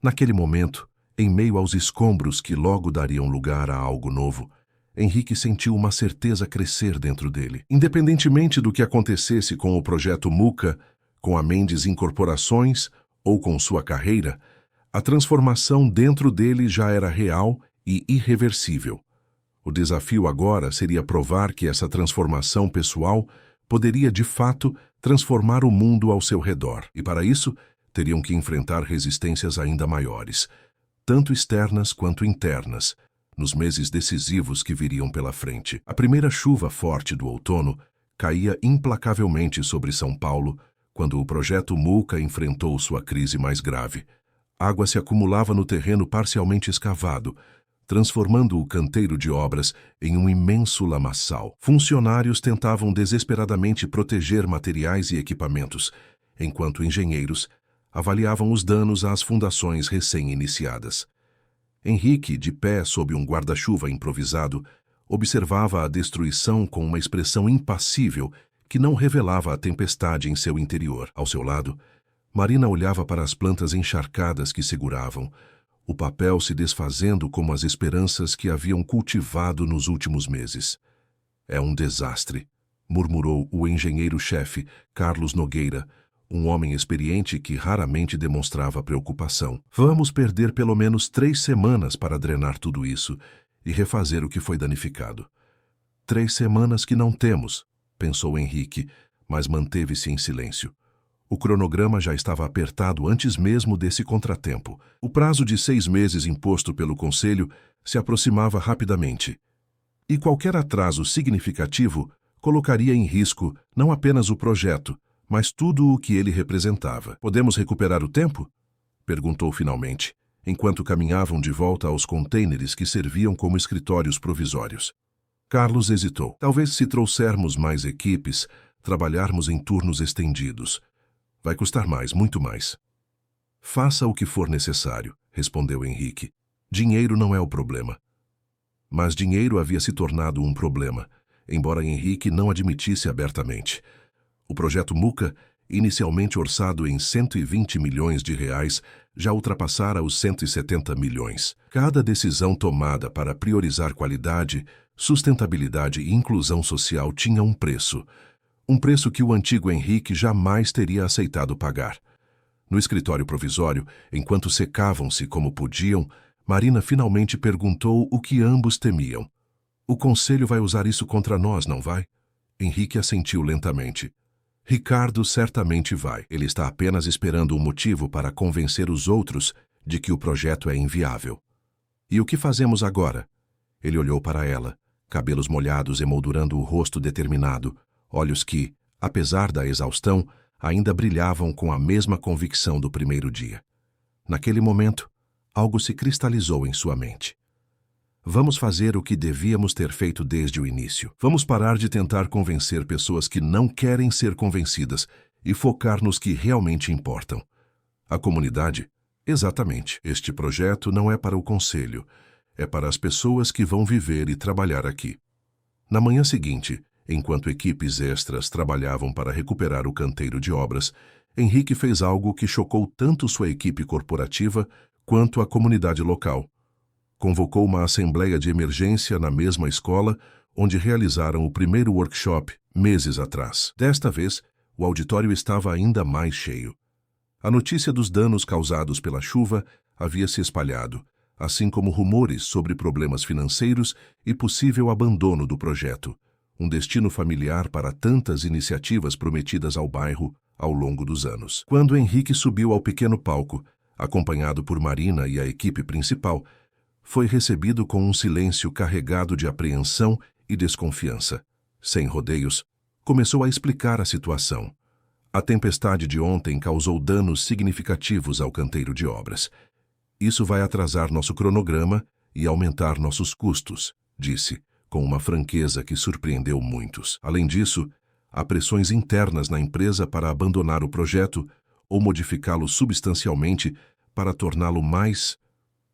Naquele momento, em meio aos escombros que logo dariam lugar a algo novo, Henrique sentiu uma certeza crescer dentro dele. Independentemente do que acontecesse com o projeto Muca, com a Mendes Incorporações ou com sua carreira, a transformação dentro dele já era real e irreversível. O desafio agora seria provar que essa transformação pessoal poderia, de fato, transformar o mundo ao seu redor. E para isso, teriam que enfrentar resistências ainda maiores, tanto externas quanto internas, nos meses decisivos que viriam pela frente. A primeira chuva forte do outono caía implacavelmente sobre São Paulo quando o projeto Muca enfrentou sua crise mais grave. Água se acumulava no terreno parcialmente escavado, transformando o canteiro de obras em um imenso lamaçal. Funcionários tentavam desesperadamente proteger materiais e equipamentos, enquanto engenheiros avaliavam os danos às fundações recém-iniciadas. Henrique, de pé sob um guarda-chuva improvisado, observava a destruição com uma expressão impassível que não revelava a tempestade em seu interior. Ao seu lado, Marina olhava para as plantas encharcadas que seguravam, o papel se desfazendo como as esperanças que haviam cultivado nos últimos meses. "É um desastre", murmurou o engenheiro-chefe, Carlos Nogueira, um homem experiente que raramente demonstrava preocupação. "Vamos perder pelo menos 3 semanas para drenar tudo isso e refazer o que foi danificado." 3 semanas que não temos, pensou Henrique, mas manteve-se em silêncio. O cronograma já estava apertado antes mesmo desse contratempo. O prazo de 6 meses imposto pelo Conselho se aproximava rapidamente. E qualquer atraso significativo colocaria em risco não apenas o projeto, mas tudo o que ele representava. "Podemos recuperar o tempo?" perguntou finalmente, enquanto caminhavam de volta aos contêineres que serviam como escritórios provisórios. Carlos hesitou. "Talvez se trouxermos mais equipes, trabalharmos em turnos estendidos. Vai custar mais, muito mais." "Faça o que for necessário", respondeu Henrique. "Dinheiro não é o problema." Mas dinheiro havia se tornado um problema, embora Henrique não admitisse abertamente. O projeto Muca, inicialmente orçado em 120 milhões de reais, já ultrapassara os 170 milhões. Cada decisão tomada para priorizar qualidade, sustentabilidade e inclusão social tinha um preço. Um preço que o antigo Henrique jamais teria aceitado pagar. No escritório provisório, enquanto secavam-se como podiam, Marina finalmente perguntou o que ambos temiam. "O Conselho vai usar isso contra nós, não vai?" Henrique assentiu lentamente. "Ricardo certamente vai. Ele está apenas esperando um motivo para convencer os outros de que o projeto é inviável." "E o que fazemos agora?" Ele olhou para ela, cabelos molhados emoldurando o rosto determinado, olhos que, apesar da exaustão, ainda brilhavam com a mesma convicção do primeiro dia. Naquele momento, algo se cristalizou em sua mente. "Vamos fazer o que devíamos ter feito desde o início. Vamos parar de tentar convencer pessoas que não querem ser convencidas e focar nos que realmente importam. A comunidade? Exatamente. Este projeto não é para o Conselho. é para as pessoas que vão viver e trabalhar aqui. Na manhã seguinte, enquanto equipes extras trabalhavam para recuperar o canteiro de obras, Henrique fez algo que chocou tanto sua equipe corporativa quanto a comunidade local. Convocou uma assembleia de emergência na mesma escola onde realizaram o primeiro workshop meses atrás. Desta vez, o auditório estava ainda mais cheio. A notícia dos danos causados pela chuva havia se espalhado, assim como rumores sobre problemas financeiros e possível abandono do projeto, um destino familiar para tantas iniciativas prometidas ao bairro ao longo dos anos. Quando Henrique subiu ao pequeno palco, acompanhado por Marina e a equipe principal, foi recebido com um silêncio carregado de apreensão e desconfiança. Sem rodeios, começou a explicar a situação. A tempestade de ontem causou danos significativos ao canteiro de obras. Isso vai atrasar nosso cronograma e aumentar nossos custos, disse, com uma franqueza que surpreendeu muitos. Além disso, há pressões internas na empresa para abandonar o projeto ou modificá-lo substancialmente para torná-lo mais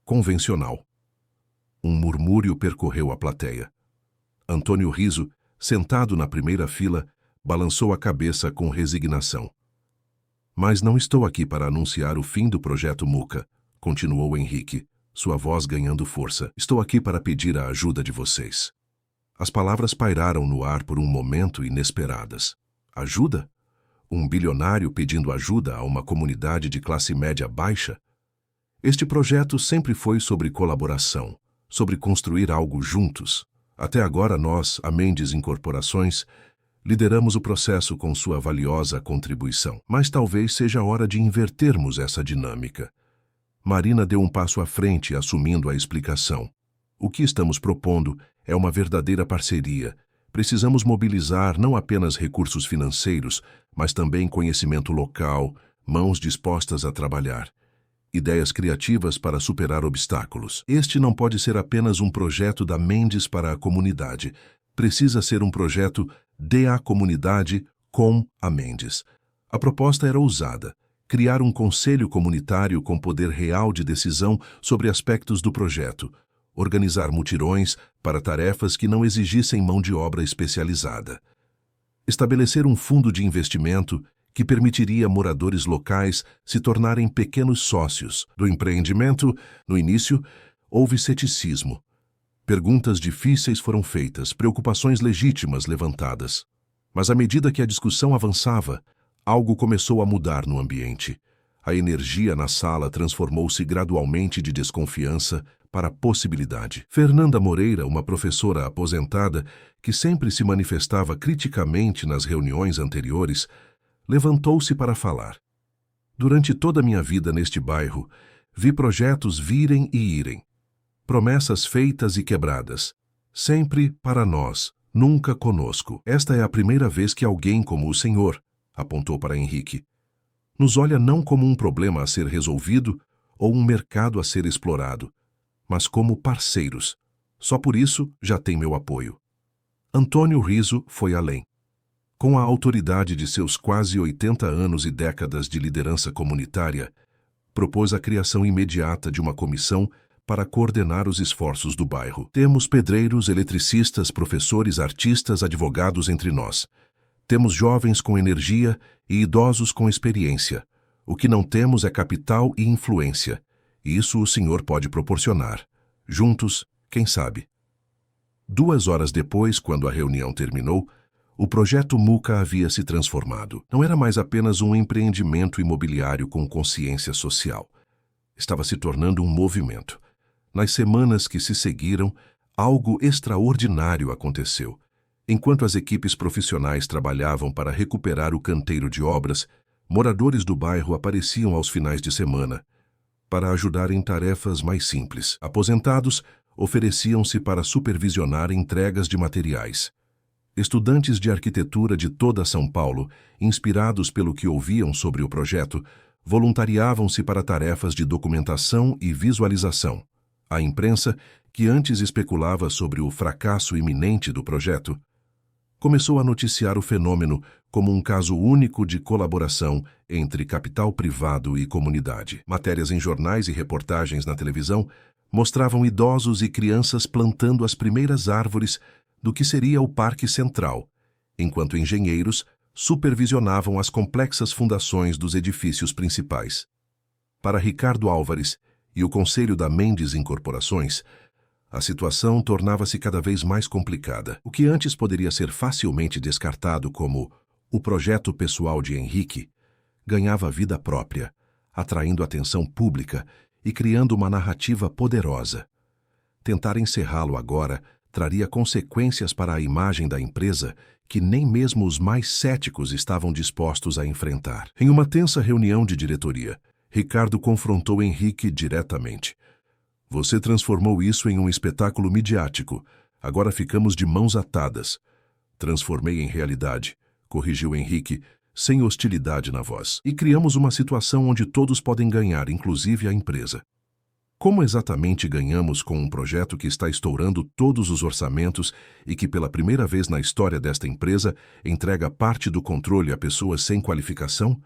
convencional. Um murmúrio percorreu a plateia. Antônio Riso, sentado na primeira fila, balançou a cabeça com resignação. Mas não estou aqui para anunciar o fim do projeto Muca, continuou Henrique, sua voz ganhando força. Estou aqui para pedir a ajuda de vocês. As palavras pairaram no ar por um momento inesperadas. Ajuda? Um bilionário pedindo ajuda a uma comunidade de classe média baixa? Este projeto sempre foi sobre colaboração, sobre construir algo juntos. Até agora nós, a Mendes Incorporações, lideramos o processo com sua valiosa contribuição. Mas talvez seja hora de invertermos essa dinâmica. Marina deu um passo à frente, assumindo a explicação. O que estamos propondo é uma verdadeira parceria. Precisamos mobilizar não apenas recursos financeiros, mas também conhecimento local, mãos dispostas a trabalhar. Ideias criativas para superar obstáculos. Este não pode ser apenas um projeto da Mendes para a comunidade. Precisa ser um projeto da comunidade com a Mendes. A proposta era ousada. Criar um conselho comunitário com poder real de decisão sobre aspectos do projeto. Organizar mutirões para tarefas que não exigissem mão de obra especializada. Estabelecer um fundo de investimento que permitiria moradores locais se tornarem pequenos sócios do empreendimento. No início, houve ceticismo. Perguntas difíceis foram feitas, preocupações legítimas levantadas. Mas à medida que a discussão avançava, algo começou a mudar no ambiente. A energia na sala transformou-se gradualmente de desconfiança para possibilidade. Fernanda Moreira, uma professora aposentada que sempre se manifestava criticamente nas reuniões anteriores, levantou-se para falar. Durante toda a minha vida neste bairro, vi projetos virem e irem. Promessas feitas e quebradas. Sempre para nós, nunca conosco. Esta é a primeira vez que alguém como o senhor, apontou para Henrique, nos olha não como um problema a ser resolvido ou um mercado a ser explorado, mas como parceiros. Só por isso já tem meu apoio. Antônio Riso foi além. Com a autoridade de seus quase 80 anos e décadas de liderança comunitária, propôs a criação imediata de uma comissão para coordenar os esforços do bairro. Temos pedreiros, eletricistas, professores, artistas, advogados entre nós. Temos jovens com energia e idosos com experiência. O que não temos é capital e influência. E isso o senhor pode proporcionar. Juntos, quem sabe? 2 horas depois, quando a reunião terminou, o projeto Muca havia se transformado. Não era mais apenas um empreendimento imobiliário com consciência social. Estava se tornando um movimento. Nas semanas que se seguiram, algo extraordinário aconteceu. Enquanto as equipes profissionais trabalhavam para recuperar o canteiro de obras, moradores do bairro apareciam aos finais de semana para ajudar em tarefas mais simples. Aposentados ofereciam-se para supervisionar entregas de materiais. Estudantes de arquitetura de toda São Paulo, inspirados pelo que ouviam sobre o projeto, voluntariavam-se para tarefas de documentação e visualização. A imprensa, que antes especulava sobre o fracasso iminente do projeto, começou a noticiar o fenômeno como um caso único de colaboração entre capital privado e comunidade. Matérias em jornais e reportagens na televisão mostravam idosos e crianças plantando as primeiras árvores do que seria o Parque Central, enquanto engenheiros supervisionavam as complexas fundações dos edifícios principais. Para Ricardo Álvares e o Conselho da Mendes Incorporações, a situação tornava-se cada vez mais complicada. O que antes poderia ser facilmente descartado como o projeto pessoal de Henrique ganhava vida própria, atraindo atenção pública e criando uma narrativa poderosa. Tentar encerrá-lo agora traria consequências para a imagem da empresa que nem mesmo os mais céticos estavam dispostos a enfrentar. Em uma tensa reunião de diretoria, Ricardo confrontou Henrique diretamente. Você transformou isso em um espetáculo midiático. Agora ficamos de mãos atadas. Transformei em realidade, corrigiu Henrique, sem hostilidade na voz. E criamos uma situação onde todos podem ganhar, inclusive a empresa. Como exatamente ganhamos com um projeto que está estourando todos os orçamentos e que, pela primeira vez na história desta empresa, entrega parte do controle a pessoas sem qualificação?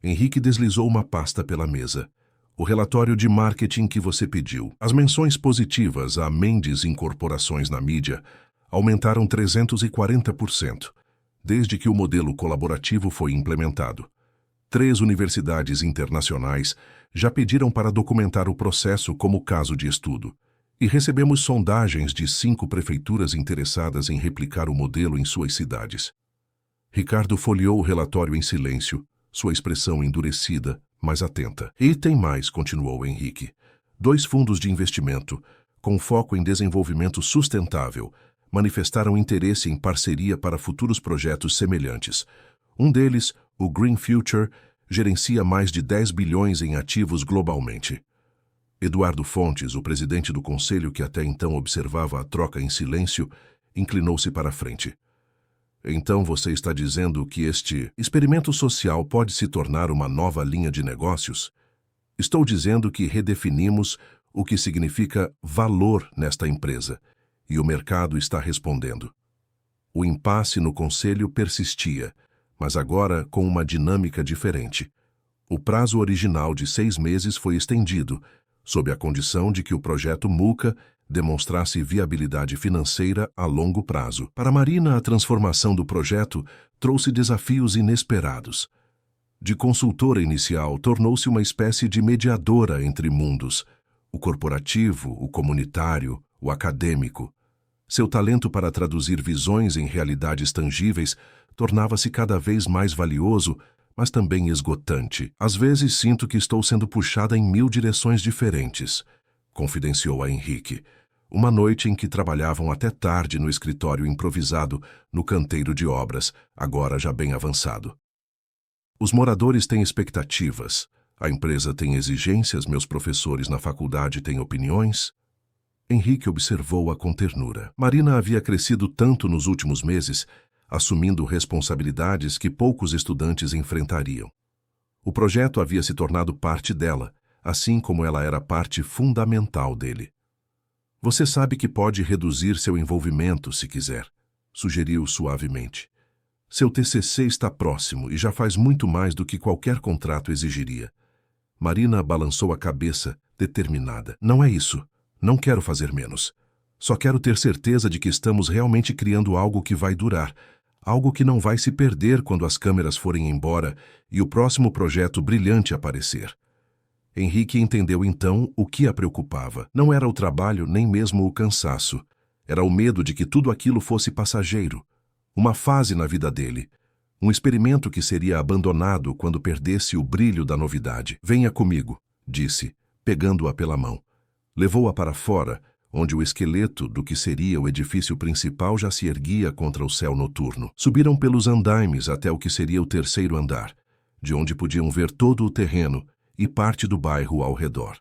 Henrique deslizou uma pasta pela mesa. O relatório de marketing que você pediu. As menções positivas a Mendes Incorporações na mídia aumentaram 340%, desde que o modelo colaborativo foi implementado. 3 universidades internacionais já pediram para documentar o processo como caso de estudo, e recebemos sondagens de 5 prefeituras interessadas em replicar o modelo em suas cidades. Ricardo folheou o relatório em silêncio, sua expressão endurecida, mas atenta. E tem mais, continuou Henrique. 2 fundos de investimento, com foco em desenvolvimento sustentável, manifestaram interesse em parceria para futuros projetos semelhantes. Um deles, o Green Future, gerencia mais de 10 bilhões em ativos globalmente. Eduardo Fontes, o presidente do conselho que até então observava a troca em silêncio, inclinou-se para a frente. Então você está dizendo que este experimento social pode se tornar uma nova linha de negócios? Estou dizendo que redefinimos o que significa valor nesta empresa, e o mercado está respondendo. O impasse no conselho persistia, mas agora com uma dinâmica diferente. O prazo original de 6 meses foi estendido, sob a condição de que o projeto MUCA demonstrasse viabilidade financeira a longo prazo. Para Marina, a transformação do projeto trouxe desafios inesperados. De consultora inicial, tornou-se uma espécie de mediadora entre mundos, o corporativo, o comunitário, o acadêmico. Seu talento para traduzir visões em realidades tangíveis tornava-se cada vez mais valioso, mas também esgotante. Às vezes sinto que estou sendo puxada em 1000 direções diferentes, confidenciou a Henrique, uma noite em que trabalhavam até tarde no escritório improvisado no canteiro de obras, agora já bem avançado. Os moradores têm expectativas, a empresa tem exigências, meus professores na faculdade têm opiniões. Henrique observou-a com ternura. Marina havia crescido tanto nos últimos meses, assumindo responsabilidades que poucos estudantes enfrentariam. O projeto havia se tornado parte dela, assim como ela era parte fundamental dele. Você sabe que pode reduzir seu envolvimento se quiser, sugeriu suavemente. Seu TCC está próximo e já faz muito mais do que qualquer contrato exigiria. Marina balançou a cabeça, determinada. Não é isso. Não quero fazer menos. Só quero ter certeza de que estamos realmente criando algo que vai durar, algo que não vai se perder quando as câmeras forem embora e o próximo projeto brilhante aparecer. Henrique entendeu então o que a preocupava. Não era o trabalho nem mesmo o cansaço. Era o medo de que tudo aquilo fosse passageiro. Uma fase na vida dele. Um experimento que seria abandonado quando perdesse o brilho da novidade. Venha comigo, disse, pegando-a pela mão. Levou-a para fora, onde o esqueleto do que seria o edifício principal já se erguia contra o céu noturno. Subiram pelos andaimes até o que seria o 3º andar, de onde podiam ver todo o terreno e parte do bairro ao redor.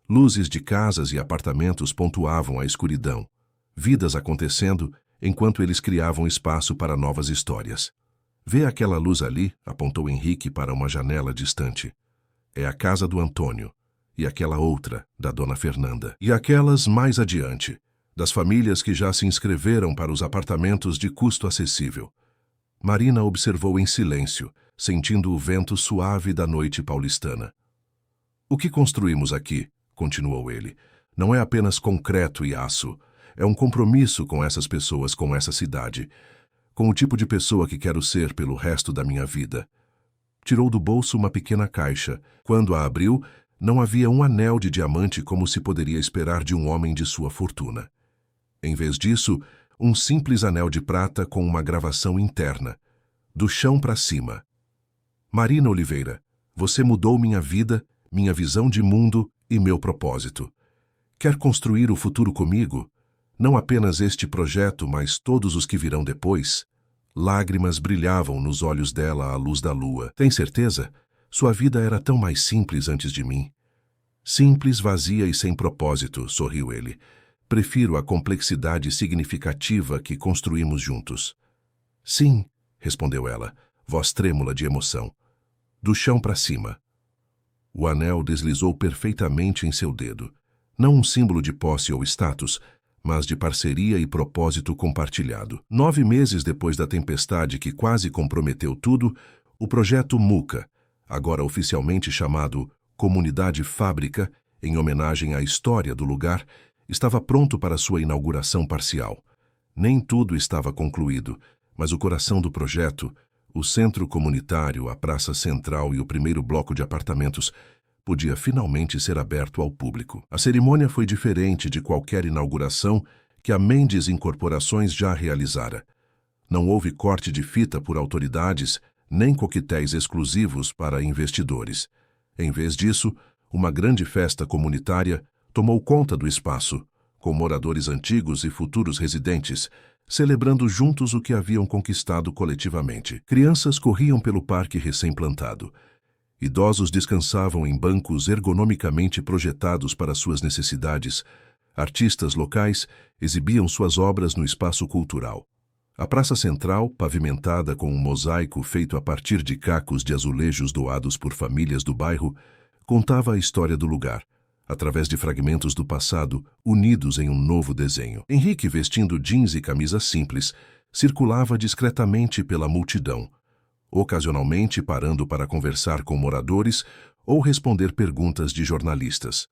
Luzes de casas e apartamentos pontuavam a escuridão, vidas acontecendo enquanto eles criavam espaço para novas histórias. Vê aquela luz ali, apontou Henrique para uma janela distante. É a casa do Antônio, e aquela outra, da dona Fernanda. E aquelas mais adiante, das famílias que já se inscreveram para os apartamentos de custo acessível. Marina observou em silêncio, sentindo o vento suave da noite paulistana. O que construímos aqui, continuou ele, Não é apenas concreto e aço. É um compromisso com essas pessoas, com essa cidade, com o tipo de pessoa que quero ser pelo resto da minha vida. Tirou do bolso uma pequena caixa. Quando a abriu, não havia um anel de diamante como se poderia esperar de um homem de sua fortuna. Em vez disso, um simples anel de prata com uma gravação interna, do chão para cima. Marina Oliveira, você mudou minha vida, minha visão de mundo e meu propósito. Quer construir o futuro comigo? Não apenas este projeto, mas todos os que virão depois? Lágrimas brilhavam nos olhos dela à luz da lua. Tem certeza? Sua vida era tão mais simples antes de mim. Simples, vazia e sem propósito, sorriu ele. Prefiro a complexidade significativa que construímos juntos. Sim, respondeu ela, voz trêmula de emoção. Do chão para cima. O anel deslizou perfeitamente em seu dedo. Não um símbolo de posse ou status, mas de parceria e propósito compartilhado. 9 meses depois da tempestade que quase comprometeu tudo, o projeto MUCA, agora oficialmente chamado Comunidade Fábrica, em homenagem à história do lugar, estava pronto para sua inauguração parcial. Nem tudo estava concluído, mas o coração do projeto, o centro comunitário, a praça central e o primeiro bloco de apartamentos, podia finalmente ser aberto ao público. A cerimônia foi diferente de qualquer inauguração que a Mendes Incorporações já realizara. Não houve corte de fita por autoridades, nem coquetéis exclusivos para investidores. Em vez disso, uma grande festa comunitária tomou conta do espaço, com moradores antigos e futuros residentes, celebrando juntos o que haviam conquistado coletivamente. Crianças corriam pelo parque recém-plantado. Idosos descansavam em bancos ergonomicamente projetados para suas necessidades. Artistas locais exibiam suas obras no espaço cultural. A praça central, pavimentada com um mosaico feito a partir de cacos de azulejos doados por famílias do bairro, contava a história do lugar, através de fragmentos do passado unidos em um novo desenho. Henrique, vestindo jeans e camisa simples, circulava discretamente pela multidão, ocasionalmente parando para conversar com moradores ou responder perguntas de jornalistas.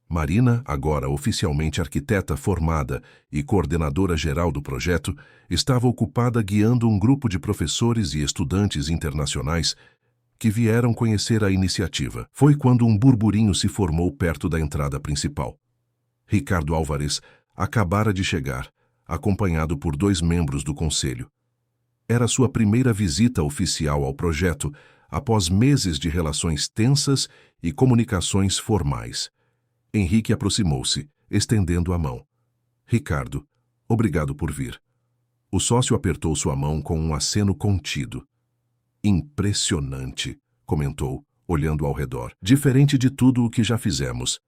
Marina, agora oficialmente arquiteta formada e coordenadora geral do projeto, estava ocupada guiando um grupo de professores e estudantes internacionais que vieram conhecer a iniciativa. Foi quando um burburinho se formou perto da entrada principal. Ricardo Álvares acabara de chegar, acompanhado por 2 membros do conselho. Era sua primeira visita oficial ao projeto, após meses de relações tensas e comunicações formais. Henrique aproximou-se, estendendo a mão. Ricardo, obrigado por vir. O sócio apertou sua mão com um aceno contido. Impressionante, comentou, olhando ao redor. Diferente de tudo o que já fizemos.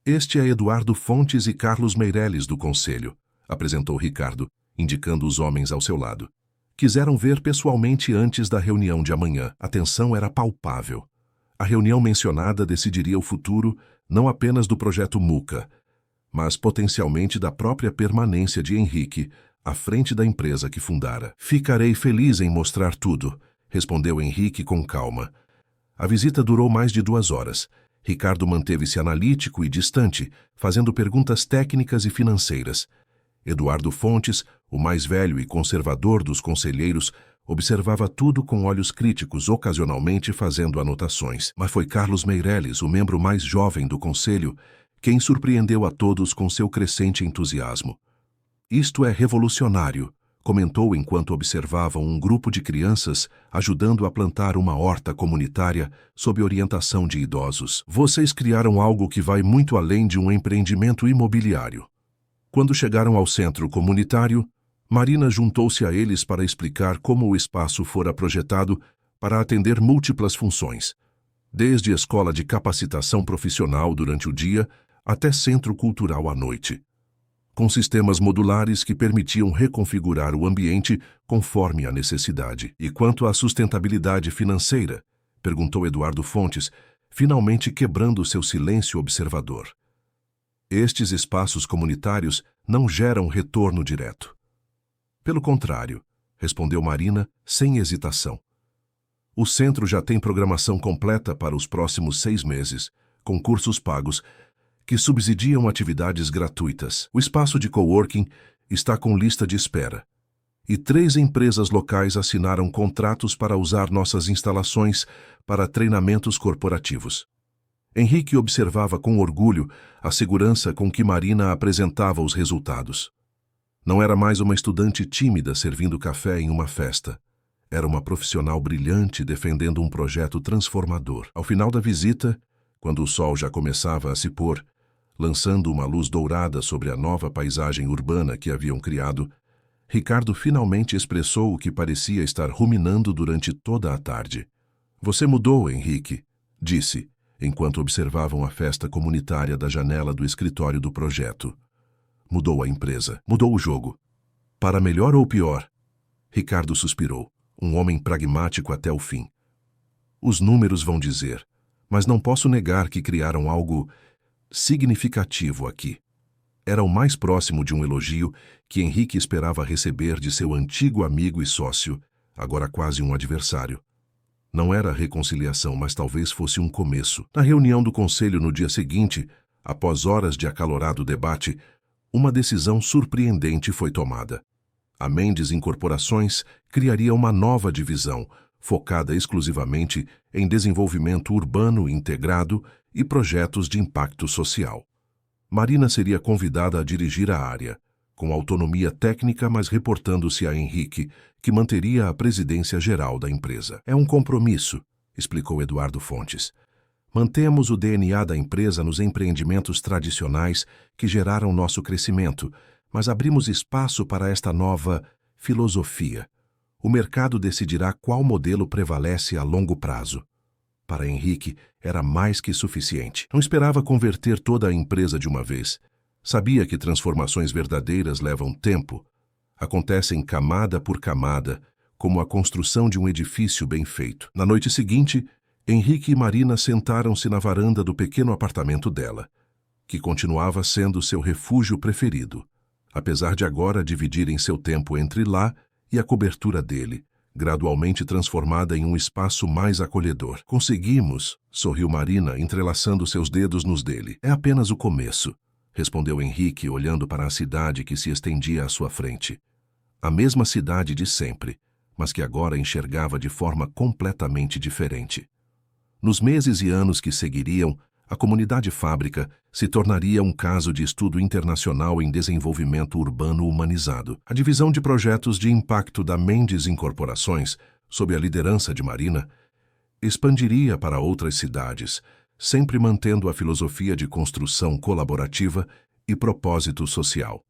Este é Eduardo Fontes e Carlos Meireles do Conselho, apresentou Ricardo, indicando os homens ao seu lado. Quiseram ver pessoalmente antes da reunião de amanhã. A tensão era palpável. A reunião mencionada decidiria o futuro não apenas do projeto MUCA, mas potencialmente da própria permanência de Henrique à frente da empresa que fundara. Ficarei feliz em mostrar tudo, respondeu Henrique com calma. A visita durou mais de 2 horas. Ricardo manteve-se analítico e distante, fazendo perguntas técnicas e financeiras. Eduardo Fontes, o mais velho e conservador dos conselheiros, observava tudo com olhos críticos, ocasionalmente fazendo anotações. Mas foi Carlos Meireles, o membro mais jovem do conselho, quem surpreendeu a todos com seu crescente entusiasmo. Isto é revolucionário, comentou enquanto observavam um grupo de crianças ajudando a plantar uma horta comunitária sob orientação de idosos. Vocês criaram algo que vai muito além de um empreendimento imobiliário. Quando chegaram ao centro comunitário, Marina juntou-se a eles para explicar como o espaço fora projetado para atender múltiplas funções, desde escola de capacitação profissional durante o dia até centro cultural à noite, com sistemas modulares que permitiam reconfigurar o ambiente conforme a necessidade. E quanto à sustentabilidade financeira? Perguntou Eduardo Fontes, finalmente quebrando seu silêncio observador. Estes espaços comunitários não geram retorno direto. Pelo contrário, respondeu Marina, sem hesitação. O centro já tem programação completa para os próximos 6 meses, com cursos pagos, que subsidiam atividades gratuitas. O espaço de coworking está com lista de espera. E 3 empresas locais assinaram contratos para usar nossas instalações para treinamentos corporativos. Henrique observava com orgulho a segurança com que Marina apresentava os resultados. Não era mais uma estudante tímida servindo café em uma festa. Era uma profissional brilhante defendendo um projeto transformador. Ao final da visita, quando o sol já começava a se pôr, lançando uma luz dourada sobre a nova paisagem urbana que haviam criado, Ricardo finalmente expressou o que parecia estar ruminando durante toda a tarde. "Você mudou, Henrique", disse, enquanto observavam a festa comunitária da janela do escritório do projeto. "Mudou a empresa, mudou o jogo. Para melhor ou pior?" Ricardo suspirou, um homem pragmático até o fim. "Os números vão dizer, mas não posso negar que criaram algo significativo aqui." Era o mais próximo de um elogio que Henrique esperava receber de seu antigo amigo e sócio, agora quase um adversário. Não era reconciliação, mas talvez fosse um começo. Na reunião do conselho no dia seguinte, após horas de acalorado debate, uma decisão surpreendente foi tomada. A Mendes Incorporações criaria uma nova divisão, focada exclusivamente em desenvolvimento urbano integrado e projetos de impacto social. Marina seria convidada a dirigir a área, com autonomia técnica, mas reportando-se a Henrique, que manteria a presidência geral da empresa. "É um compromisso", explicou Eduardo Fontes. "Mantemos o DNA da empresa nos empreendimentos tradicionais que geraram nosso crescimento, mas abrimos espaço para esta nova filosofia. O mercado decidirá qual modelo prevalece a longo prazo." Para Henrique, era mais que suficiente. Não esperava converter toda a empresa de uma vez. Sabia que transformações verdadeiras levam tempo. Acontecem camada por camada, como a construção de um edifício bem feito. Na noite seguinte, Henrique e Marina sentaram-se na varanda do pequeno apartamento dela, que continuava sendo seu refúgio preferido, apesar de agora dividirem seu tempo entre lá e a cobertura dele, gradualmente transformada em um espaço mais acolhedor. "Conseguimos", sorriu Marina, entrelaçando seus dedos nos dele. "É apenas o começo", respondeu Henrique, olhando para a cidade que se estendia à sua frente. A mesma cidade de sempre, mas que agora enxergava de forma completamente diferente. Nos meses e anos que seguiriam, a comunidade fábrica se tornaria um caso de estudo internacional em desenvolvimento urbano humanizado. A divisão de projetos de impacto da Mendes Incorporações, sob a liderança de Marina, expandiria para outras cidades, sempre mantendo a filosofia de construção colaborativa e propósito social.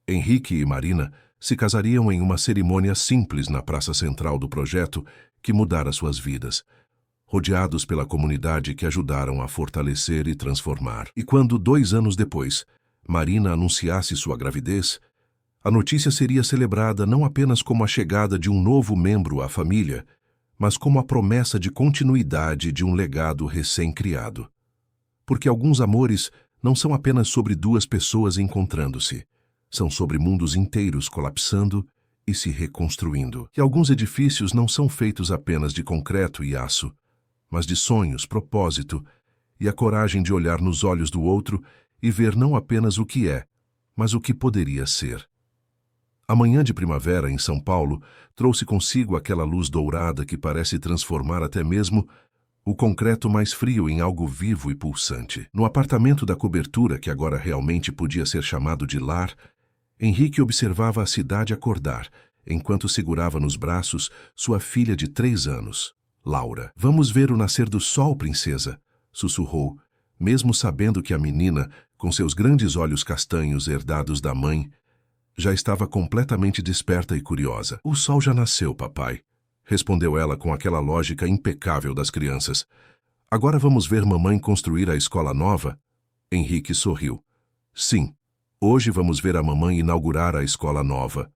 Henrique e Marina se casariam em uma cerimônia simples na praça central do projeto que mudara suas vidas, rodeados pela comunidade que ajudaram a fortalecer e transformar. E quando, 2 anos depois, Marina anunciasse sua gravidez, a notícia seria celebrada não apenas como a chegada de um novo membro à família, mas como a promessa de continuidade de um legado recém-criado. Porque alguns amores não são apenas sobre 2 pessoas encontrando-se, são sobre mundos inteiros colapsando e se reconstruindo. E alguns edifícios não são feitos apenas de concreto e aço, mas de sonhos, propósito e a coragem de olhar nos olhos do outro e ver não apenas o que é, mas o que poderia ser. A manhã de primavera em São Paulo trouxe consigo aquela luz dourada que parece transformar até mesmo o concreto mais frio em algo vivo e pulsante. No apartamento da cobertura, que agora realmente podia ser chamado de lar, Henrique observava a cidade acordar, enquanto segurava nos braços sua filha de 3 anos. Laura. "Vamos ver o nascer do sol, princesa", sussurrou, mesmo sabendo que a menina, com seus grandes olhos castanhos herdados da mãe, já estava completamente desperta e curiosa. "O sol já nasceu, papai", respondeu ela com aquela lógica impecável das crianças. "Agora vamos ver mamãe construir a escola nova?" Henrique sorriu. "Sim, hoje vamos ver a mamãe inaugurar a escola nova."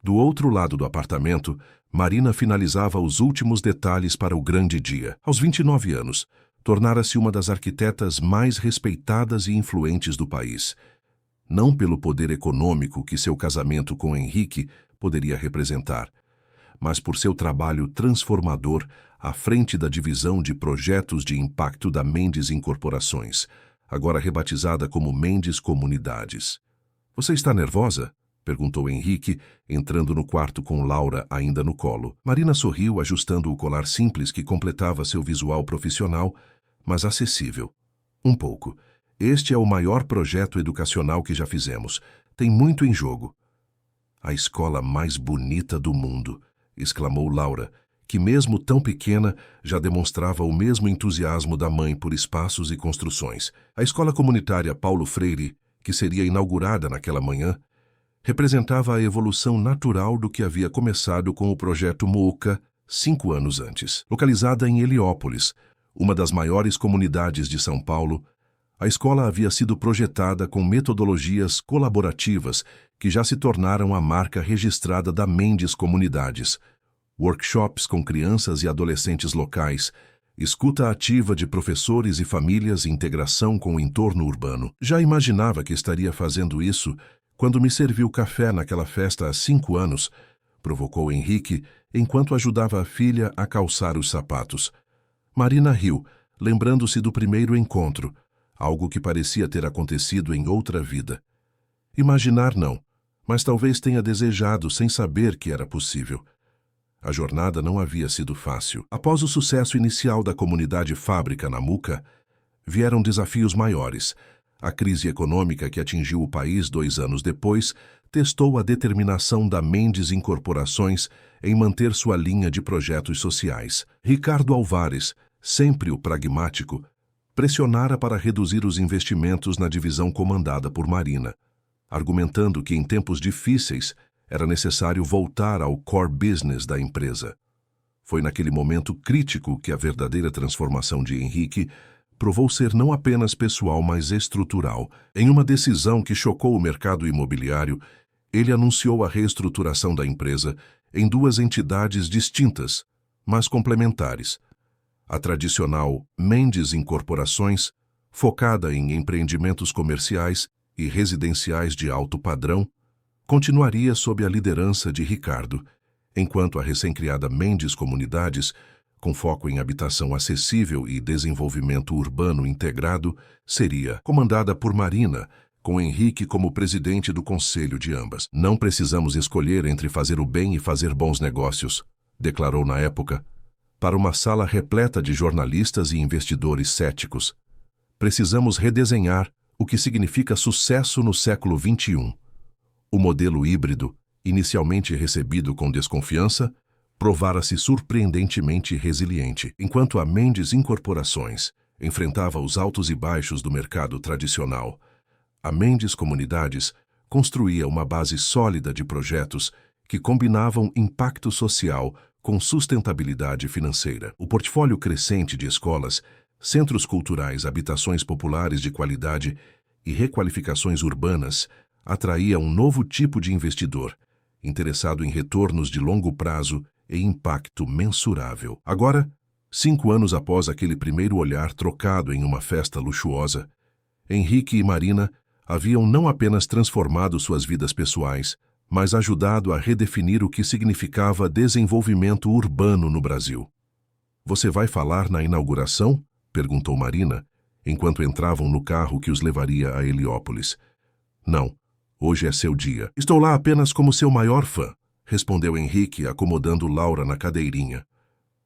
Do outro lado do apartamento, Marina finalizava os últimos detalhes para o grande dia. Aos 29 anos, tornara-se uma das arquitetas mais respeitadas e influentes do país. Não pelo poder econômico que seu casamento com Henrique poderia representar, mas por seu trabalho transformador à frente da divisão de projetos de impacto da Mendes Incorporações, agora rebatizada como Mendes Comunidades. Você está nervosa? Perguntou Henrique, entrando no quarto com Laura ainda no colo. Marina sorriu, ajustando o colar simples que completava seu visual profissional, mas acessível. Um pouco. Este é o maior projeto educacional que já fizemos. Tem muito em jogo. A escola mais bonita do mundo, exclamou Laura, que mesmo tão pequena já demonstrava o mesmo entusiasmo da mãe por espaços e construções. A escola comunitária Paulo Freire, que seria inaugurada naquela manhã, representava a evolução natural do que havia começado com o projeto MOOCA 5 anos antes. Localizada em Heliópolis, uma das maiores comunidades de São Paulo, a escola havia sido projetada com metodologias colaborativas que já se tornaram a marca registrada da Mendes Comunidades. Workshops com crianças e adolescentes locais, escuta ativa de professores e famílias e integração com o entorno urbano. Já imaginava que estaria fazendo isso quando me serviu café naquela festa há 5 anos, provocou Henrique enquanto ajudava a filha a calçar os sapatos. Marina riu, lembrando-se do primeiro encontro, algo que parecia ter acontecido em outra vida. Imaginar não, mas talvez tenha desejado sem saber que era possível. A jornada não havia sido fácil. Após o sucesso inicial da comunidade fábrica na MOOCA, vieram desafios maiores. A crise econômica que atingiu o país 2 anos depois testou a determinação da Mendes Incorporações em manter sua linha de projetos sociais. Ricardo Alvares, sempre o pragmático, pressionara para reduzir os investimentos na divisão comandada por Marina, argumentando que em tempos difíceis era necessário voltar ao core business da empresa. Foi naquele momento crítico que a verdadeira transformação de Henrique provou ser não apenas pessoal, mas estrutural. Em uma decisão que chocou o mercado imobiliário, ele anunciou a reestruturação da empresa em 2 entidades distintas, mas complementares. A tradicional Mendes Incorporações, focada em empreendimentos comerciais e residenciais de alto padrão, continuaria sob a liderança de Ricardo, enquanto a recém-criada Mendes Comunidades, com foco em habitação acessível e desenvolvimento urbano integrado, seria comandada por Marina, com Henrique como presidente do conselho de ambas. Não precisamos escolher entre fazer o bem e fazer bons negócios, declarou na época, para uma sala repleta de jornalistas e investidores céticos. Precisamos redesenhar o que significa sucesso no século XXI. O modelo híbrido, inicialmente recebido com desconfiança, provara-se surpreendentemente resiliente. Enquanto a Mendes Incorporações enfrentava os altos e baixos do mercado tradicional, a Mendes Comunidades construía uma base sólida de projetos que combinavam impacto social com sustentabilidade financeira. O portfólio crescente de escolas, centros culturais, habitações populares de qualidade e requalificações urbanas atraía um novo tipo de investidor, interessado em retornos de longo prazo e impacto mensurável. Agora, 5 anos após aquele primeiro olhar trocado em uma festa luxuosa, Henrique e Marina haviam não apenas transformado suas vidas pessoais, mas ajudado a redefinir o que significava desenvolvimento urbano no Brasil. Você vai falar na inauguração? Perguntou Marina, enquanto entravam no carro que os levaria a Heliópolis. Não, hoje é seu dia. Estou lá apenas como seu maior fã, respondeu Henrique, acomodando Laura na cadeirinha.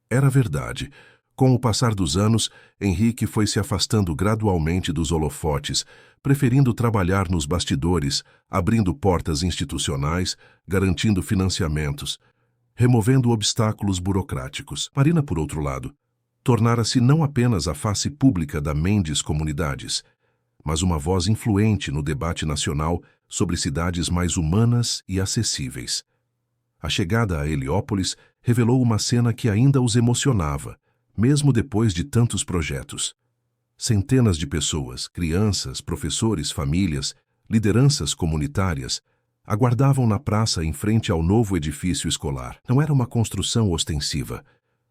Era verdade. Com o passar dos anos, Henrique foi se afastando gradualmente dos holofotes, preferindo trabalhar nos bastidores, abrindo portas institucionais, garantindo financiamentos, removendo obstáculos burocráticos. Marina, por outro lado, tornara-se não apenas a face pública da Mendes Comunidades, mas uma voz influente no debate nacional sobre cidades mais humanas e acessíveis. A chegada a Heliópolis revelou uma cena que ainda os emocionava, mesmo depois de tantos projetos. Centenas de pessoas, crianças, professores, famílias, lideranças comunitárias, aguardavam na praça em frente ao novo edifício escolar. Não era uma construção ostensiva,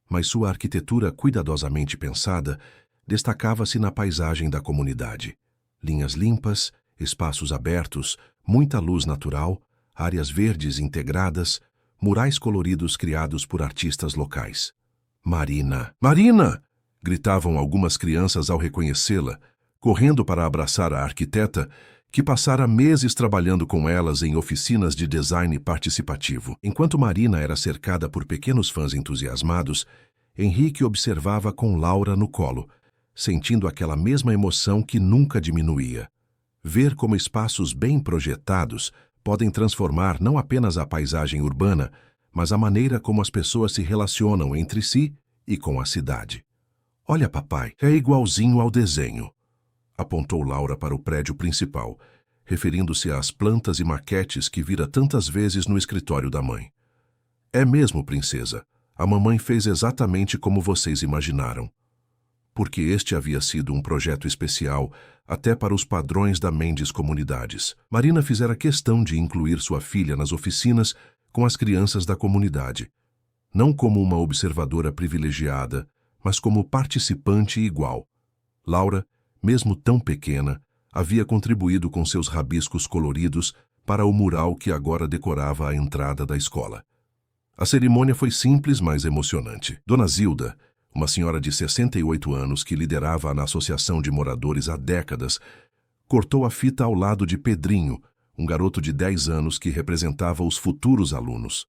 mas sua arquitetura cuidadosamente pensada destacava-se na paisagem da comunidade. Linhas limpas, espaços abertos, muita luz natural, áreas verdes integradas, murais coloridos criados por artistas locais. Marina! Marina! Gritavam algumas crianças ao reconhecê-la, correndo para abraçar a arquiteta, que passara meses trabalhando com elas em oficinas de design participativo. Enquanto Marina era cercada por pequenos fãs entusiasmados, Henrique observava com Laura no colo, sentindo aquela mesma emoção que nunca diminuía. Ver como espaços bem projetados podem transformar não apenas a paisagem urbana, mas a maneira como as pessoas se relacionam entre si e com a cidade. Olha, papai, é igualzinho ao desenho, apontou Laura para o prédio principal, referindo-se às plantas e maquetes que vira tantas vezes no escritório da mãe. É mesmo, princesa. A mamãe fez exatamente como vocês imaginaram. Porque este havia sido um projeto especial até para os padrões da Mendes Comunidades. Marina fizera questão de incluir sua filha nas oficinas com as crianças da comunidade, não como uma observadora privilegiada, mas como participante igual. Laura, mesmo tão pequena, havia contribuído com seus rabiscos coloridos para o mural que agora decorava a entrada da escola. A cerimônia foi simples, mas emocionante. Dona Zilda, uma senhora de 68 anos que liderava na associação de moradores há décadas, cortou a fita ao lado de Pedrinho, um garoto de 10 anos que representava os futuros alunos.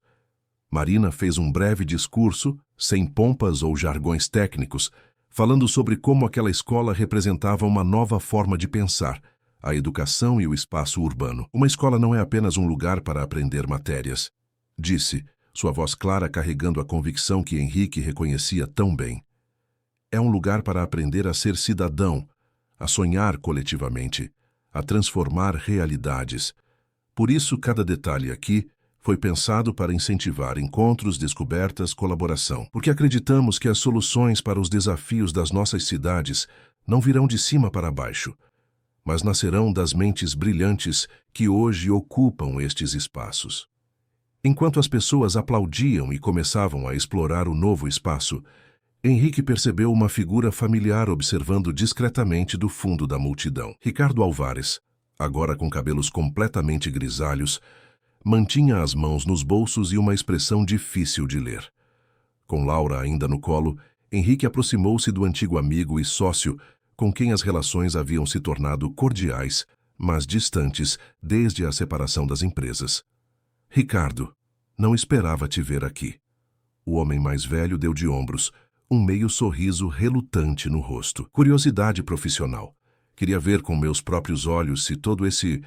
Marina fez um breve discurso, sem pompas ou jargões técnicos, falando sobre como aquela escola representava uma nova forma de pensar, a educação e o espaço urbano. Uma escola não é apenas um lugar para aprender matérias, disse, sua voz clara carregando a convicção que Henrique reconhecia tão bem. É um lugar para aprender a ser cidadão, a sonhar coletivamente, a transformar realidades. Por isso, cada detalhe aqui foi pensado para incentivar encontros, descobertas, colaboração. Porque acreditamos que as soluções para os desafios das nossas cidades não virão de cima para baixo, mas nascerão das mentes brilhantes que hoje ocupam estes espaços. Enquanto as pessoas aplaudiam e começavam a explorar o novo espaço, Henrique percebeu uma figura familiar observando discretamente do fundo da multidão. Ricardo Alvares, agora com cabelos completamente grisalhos, mantinha as mãos nos bolsos e uma expressão difícil de ler. Com Laura ainda no colo, Henrique aproximou-se do antigo amigo e sócio com quem as relações haviam se tornado cordiais, mas distantes desde a separação das empresas. Ricardo, não esperava te ver aqui. O homem mais velho deu de ombros, um meio sorriso relutante no rosto. Curiosidade profissional. Queria ver com meus próprios olhos se todo esse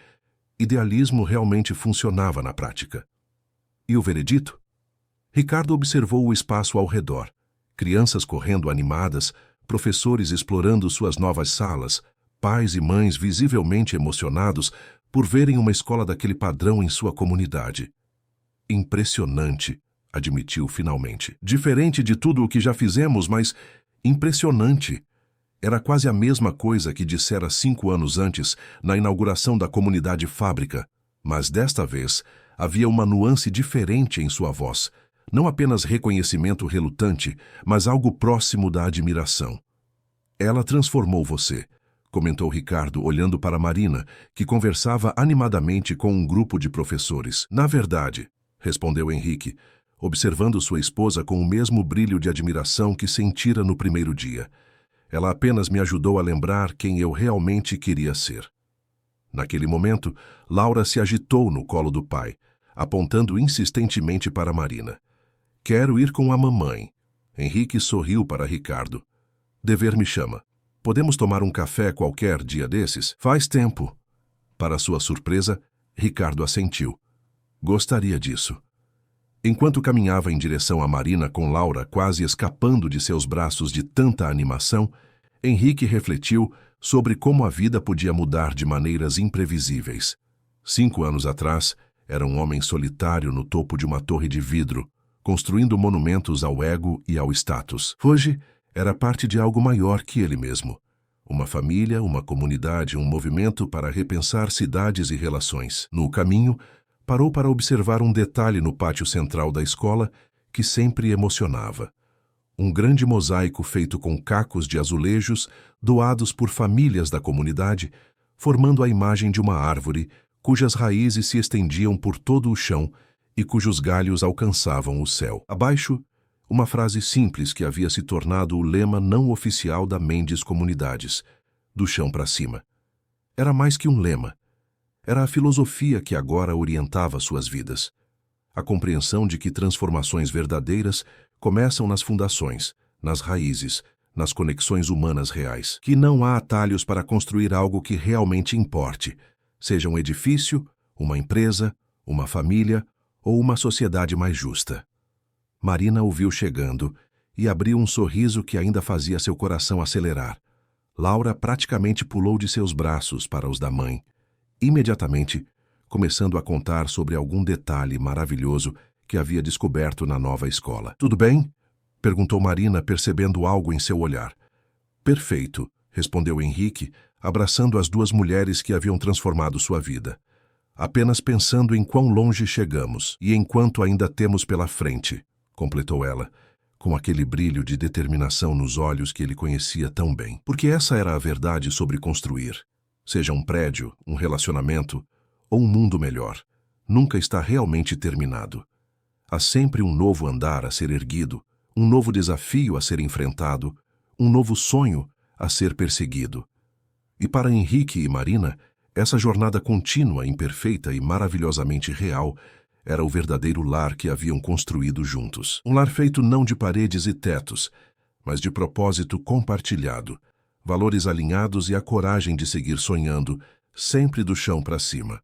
idealismo realmente funcionava na prática. E o veredito? Ricardo observou o espaço ao redor. Crianças correndo animadas, professores explorando suas novas salas, pais e mães visivelmente emocionados por verem uma escola daquele padrão em sua comunidade. Impressionante, admitiu finalmente. Diferente de tudo o que já fizemos, mas impressionante. Era quase a mesma coisa que dissera 5 anos antes, na inauguração da comunidade fábrica, mas desta vez havia uma nuance diferente em sua voz, não apenas reconhecimento relutante, mas algo próximo da admiração. Ela transformou você, comentou Ricardo olhando para Marina, que conversava animadamente com um grupo de professores. Na verdade, respondeu Henrique, observando sua esposa com o mesmo brilho de admiração que sentira no primeiro dia. Ela apenas me ajudou a lembrar quem eu realmente queria ser. Naquele momento, Laura se agitou no colo do pai, apontando insistentemente para Marina. Quero ir com a mamãe. Henrique sorriu para Ricardo. Dever me chama. Podemos tomar um café qualquer dia desses? Faz tempo. Para sua surpresa, Ricardo assentiu. Gostaria disso. Enquanto caminhava em direção a Marina com Laura quase escapando de seus braços de tanta animação, Henrique refletiu sobre como a vida podia mudar de maneiras imprevisíveis. 5 anos atrás, era um homem solitário no topo de uma torre de vidro, construindo monumentos ao ego e ao status. Hoje, era parte de algo maior que ele mesmo. Uma família, uma comunidade, um movimento para repensar cidades e relações. No caminho, parou para observar um detalhe no pátio central da escola que sempre emocionava. Um grande mosaico feito com cacos de azulejos doados por famílias da comunidade, formando a imagem de uma árvore cujas raízes se estendiam por todo o chão e cujos galhos alcançavam o céu. Abaixo, uma frase simples que havia se tornado o lema não oficial da Mendes Comunidades: do chão para cima. Era mais que um lema. Era a filosofia que agora orientava suas vidas. A compreensão de que transformações verdadeiras começam nas fundações, nas raízes, nas conexões humanas reais. Que não há atalhos para construir algo que realmente importe, seja um edifício, uma empresa, uma família ou uma sociedade mais justa. Marina o viu chegando e abriu um sorriso que ainda fazia seu coração acelerar. Laura praticamente pulou de seus braços para os da mãe, imediatamente começando a contar sobre algum detalhe maravilhoso que havia descoberto na nova escola. "Tudo bem?" perguntou Marina, percebendo algo em seu olhar. "Perfeito", respondeu Henrique, abraçando as duas mulheres que haviam transformado sua vida. "Apenas pensando em quão longe chegamos e em quanto ainda temos pela frente", completou ela, com aquele brilho de determinação nos olhos que ele conhecia tão bem. Porque essa era a verdade sobre construir. Seja um prédio, um relacionamento ou um mundo melhor, nunca está realmente terminado. Há sempre um novo andar a ser erguido, um novo desafio a ser enfrentado, um novo sonho a ser perseguido. E para Henrique e Marina, essa jornada contínua, imperfeita e maravilhosamente real era o verdadeiro lar que haviam construído juntos. Um lar feito não de paredes e tetos, mas de propósito compartilhado, valores alinhados e a coragem de seguir sonhando, sempre do chão para cima.